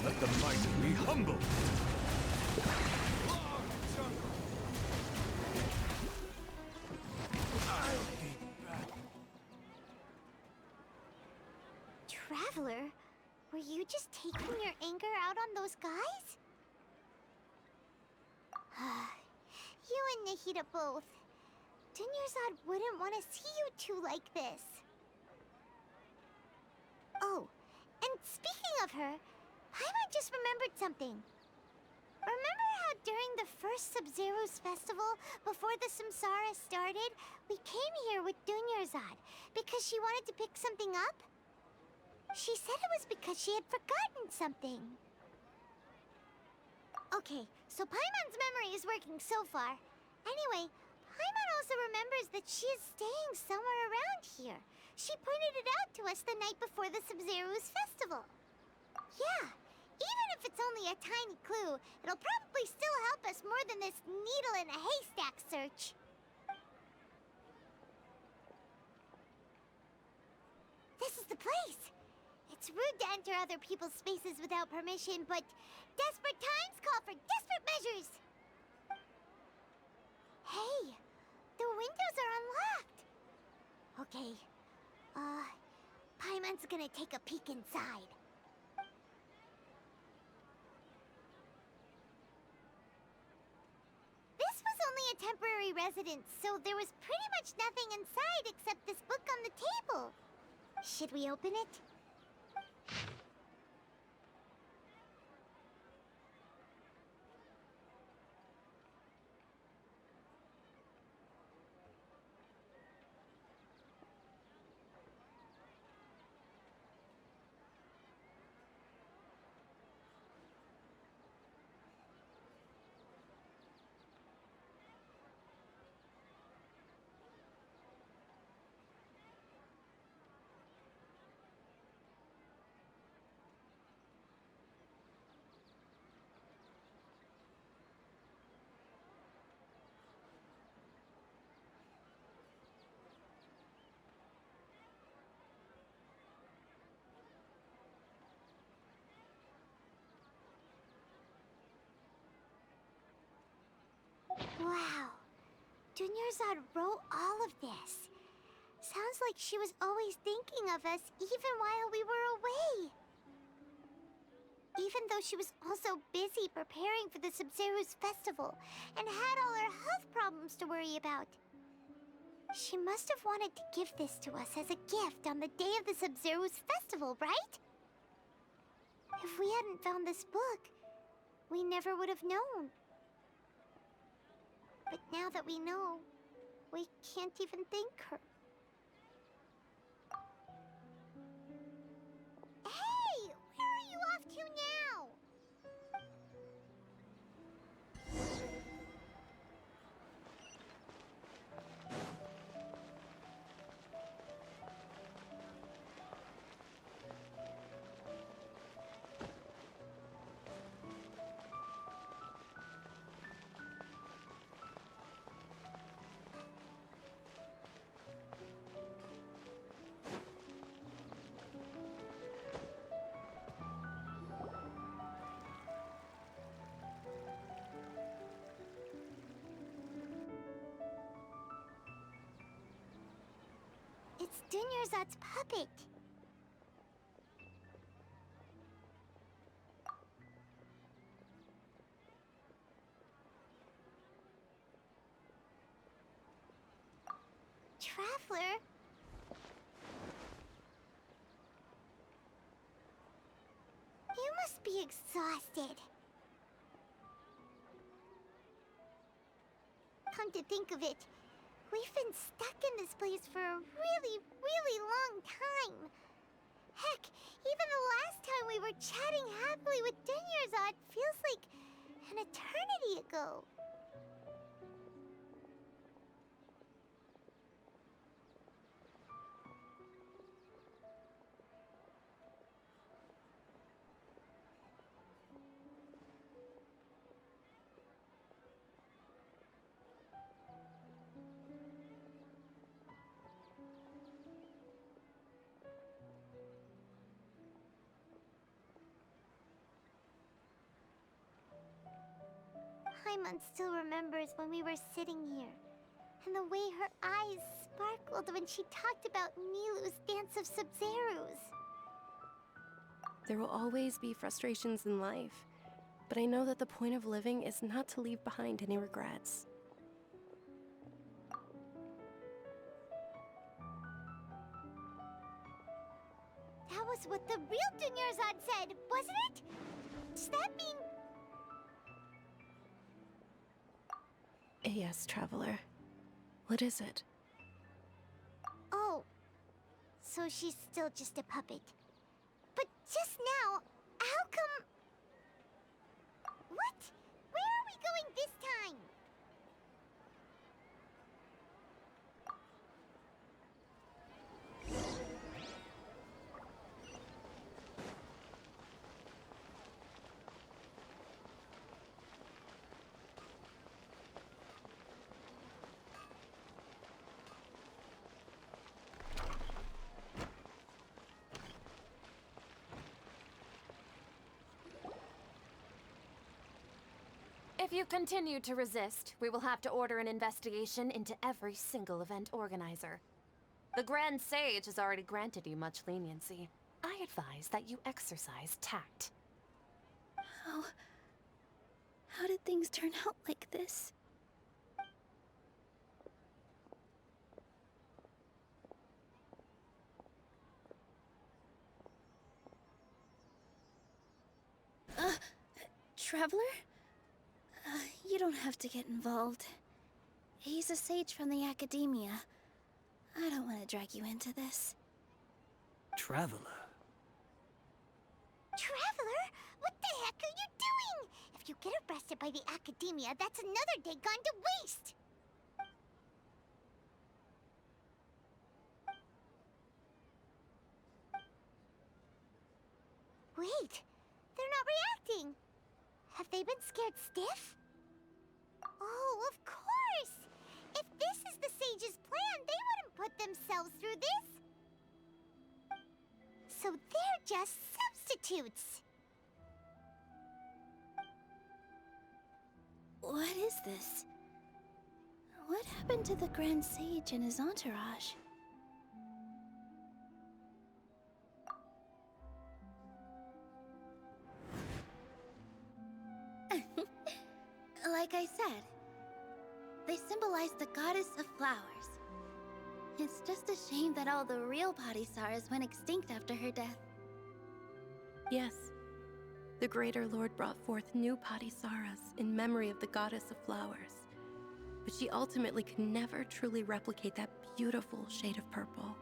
Let the mighty be humble. Traveler, were you just taking your anger out on those guys? You and Nahida both. Dunyarzad wouldn't want to see you two like this. Oh, and speaking of her, Paimon just remembered something. Remember how during the first Sabzeruz festival, before the Samsara started, we came here with Dunyarzad because she wanted to pick something up? She said it was because she had forgotten something. Okay, so Paimon's memory is working so far. Anyway, Paimon also remembers that she is staying somewhere around here. She pointed it out to us the night before the Sabzeruz festival. Yeah, even if it's only a tiny clue, it'll probably still help us more than this needle in a haystack search. This is the place. It's rude to enter other people's spaces without permission, but desperate times call for desperate measures. Hey, the windows are unlocked. Okay, Paimon's gonna take a peek inside. This was only a temporary residence, so there was pretty much nothing inside except this book on the table. Should we open it? Wow. Dunyarzad wrote all of this. Sounds like she was always thinking of us even while we were away. Even though she was also busy preparing for the Sabzeruz festival and had all her health problems to worry about. She must have wanted to give this to us as a gift on the day of the Sabzeruz festival, right? If we hadn't found this book, we never would have known. But now that we know, we can't even thank her. Hey! Where are you off to now? It's Dunyarzad's puppet. Traveler? You must be exhausted. Come to think of it, we've been stuck in this place for a really, really long time. Heck, even the last time we were chatting happily with Dunyarzad feels like an eternity ago. Paimon still remembers when we were sitting here, and the way her eyes sparkled when she talked about Nilu's Dance of Sabzeruz. There will always be frustrations in life, but I know that the point of living is not to leave behind any regrets. That was what the real Dunyarzad said, wasn't it? Does that mean... Yes, Traveler. What is it? Oh, so she's still just a puppet. But just now, how come... What? Where are we going this time? If you continue to resist, we will have to order an investigation into every single event organizer. The Grand Sage has already granted you much leniency. I advise that you exercise tact. How did things turn out like this? Traveler? You don't have to get involved. He's a sage from the academia. I don't want to drag you into this. Traveler? Traveler? What the heck are you doing? If you get arrested by the academia, that's another day gone to waste! Wait, they're not reacting. Have they been scared stiff? Oh, of course! If this is the sage's plan, they wouldn't put themselves through this. So they're just substitutes. What is this? What happened to the Grand Sage and his entourage? Like I said, they symbolize the goddess of flowers. It's just a shame that all the real Padisaras went extinct after her death. Yes, the Greater Lord brought forth new Padisaras in memory of the goddess of flowers. But she ultimately could never truly replicate that beautiful shade of purple.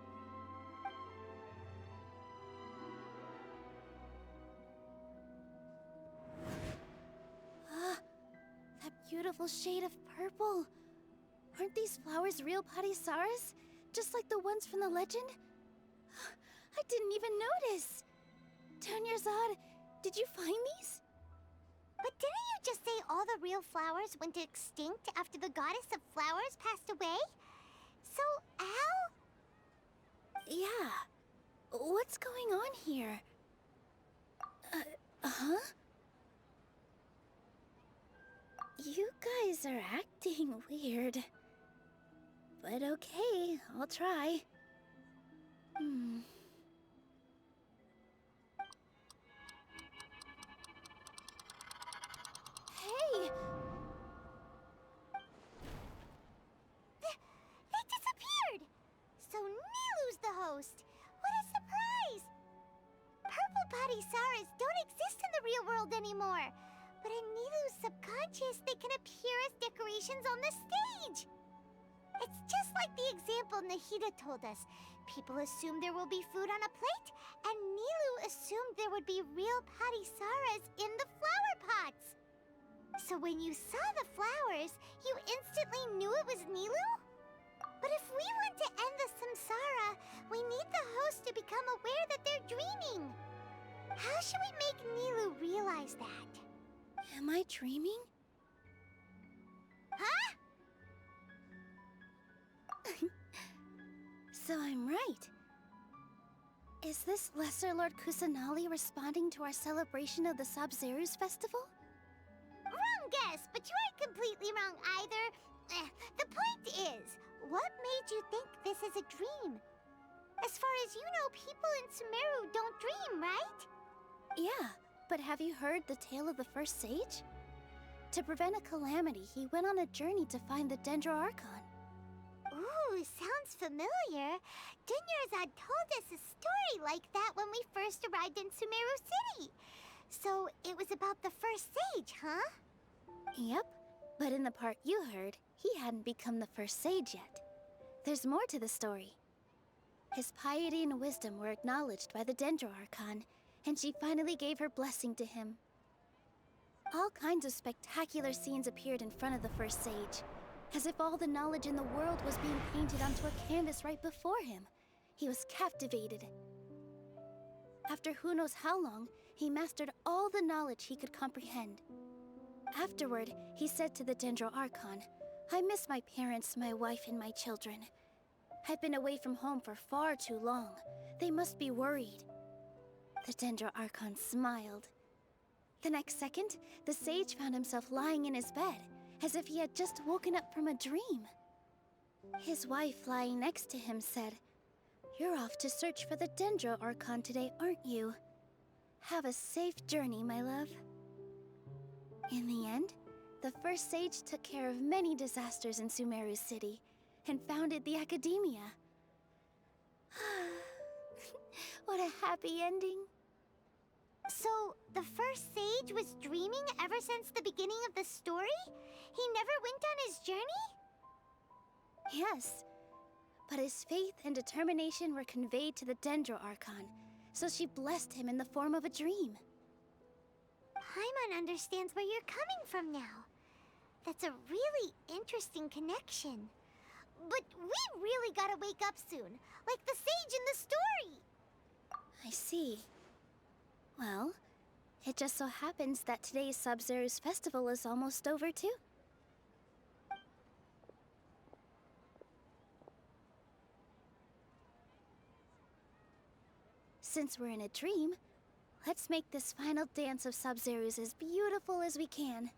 That beautiful shade of purple. Aren't these flowers real Padisaras? Just like the ones from the legend? I didn't even notice. Dunyarzad, did you find these? But didn't you just say all the real flowers went extinct after the goddess of flowers passed away? So, Al? Yeah. What's going on here? Huh? You guys are acting weird. But okay, I'll try. Hey! They disappeared! So Nilu's the host! What a surprise! Purple Padisaras don't exist in the real world anymore. But in Nilu's subconscious, they can appear as decorations on the stage! It's just like the example Nahida told us. People assumed there will be food on a plate, and Nilu assumed there would be real Padisaras in the flower pots. So when you saw the flowers, you instantly knew it was Nilu? But if we want to end the Samsara, we need the host to become aware that they're dreaming. How should we make Nilu realize that? Am I dreaming? Huh? So I'm right. Is this Lesser Lord Kusanali responding to our celebration of the Sabzeruz festival? Wrong guess, but you aren't completely wrong either. The point is, what made you think this is a dream? As far as you know, people in Sumeru don't dream, right? Yeah, but have you heard the tale of the first sage? To prevent a calamity, he went on a journey to find the Dendroarchon. Ooh, sounds familiar. Dunyarzad told us a story like that when we first arrived in Sumeru City. So it was about the first sage, huh? Yep, but in the part you heard, he hadn't become the first sage yet. There's more to the story. His piety and wisdom were acknowledged by the Dendroarchon, and she finally gave her blessing to him. All kinds of spectacular scenes appeared in front of the first sage, as if all the knowledge in the world was being painted onto a canvas right before him. He was captivated. After who knows how long, he mastered all the knowledge he could comprehend. Afterward, he said to the Dendroarchon, "I miss my parents, my wife, and my children. I've been away from home for far too long. They must be worried." The Dendroarchon smiled. The next second, the sage found himself lying in his bed, as if he had just woken up from a dream. His wife lying next to him said, "You're off to search for the Dendro Archon today, aren't you? Have a safe journey, my love." In the end, the first sage took care of many disasters in Sumeru City and founded the Academia. What a happy ending. So, the first sage was dreaming ever since the beginning of the story? He never went on his journey? Yes, but his faith and determination were conveyed to the Dendro Archon, so she blessed him in the form of a dream. Paimon understands where you're coming from now. That's a really interesting connection. But we really gotta wake up soon, like the sage in the story. I see. Well, it just so happens that today's Sabzeruz festival is almost over too. Since we're in a dream, let's make this final dance of Sabzeruz as beautiful as we can.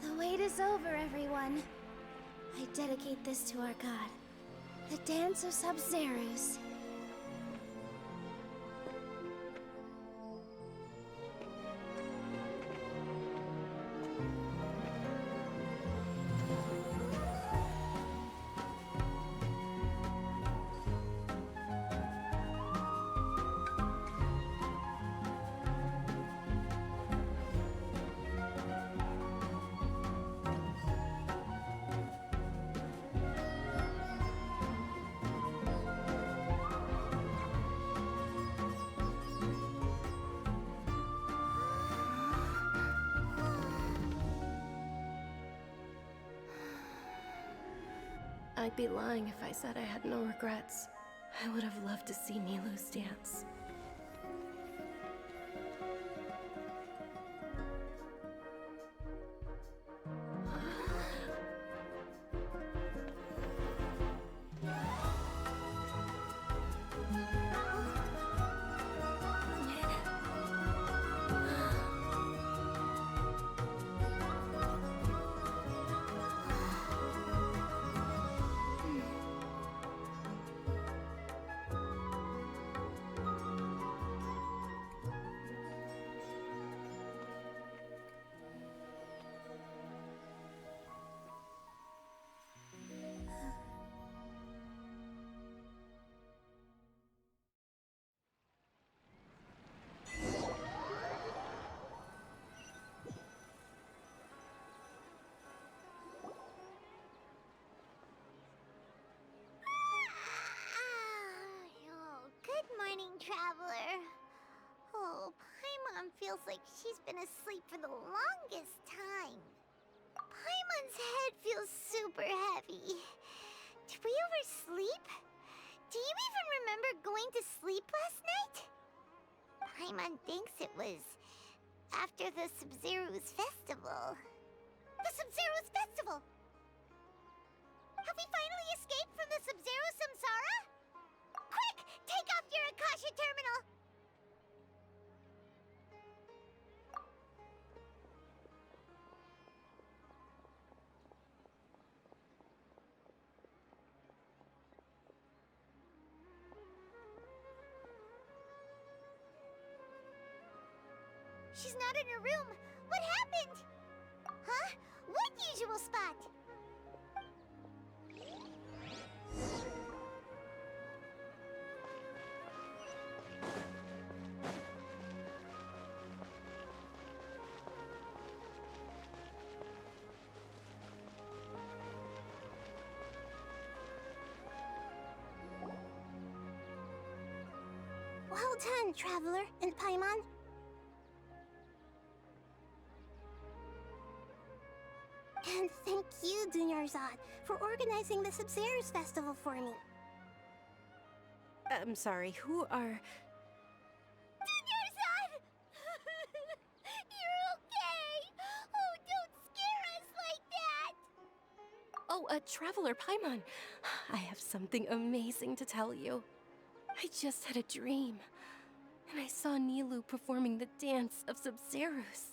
The wait is over, everyone. I dedicate this to our god, the dance of Sabzeruz. I'd be lying if I said I had no regrets. I would have loved to see Nilou's dance. Good morning, traveler. Oh, Paimon feels like she's been asleep for the longest time. Paimon's head feels super heavy. Did we oversleep? Do you even remember going to sleep last night? Paimon thinks it was after the Sabzeruz festival. The Sabzeruz festival! Have we finally escaped from the Sabzeruz Samsara? Quick! Take off your Akasha terminal! She's not in her room. What happened? Huh? What usual spot? Well done, Traveler and Paimon. And thank you, Dunyarzad, for organizing the Sabzeruz festival for me. I'm sorry, who are... Dunyarzad! You're okay! Oh, don't scare us like that! Oh, Traveler Paimon. I have something amazing to tell you. I just had a dream, and I saw Nilou performing the dance of Sabzeruz.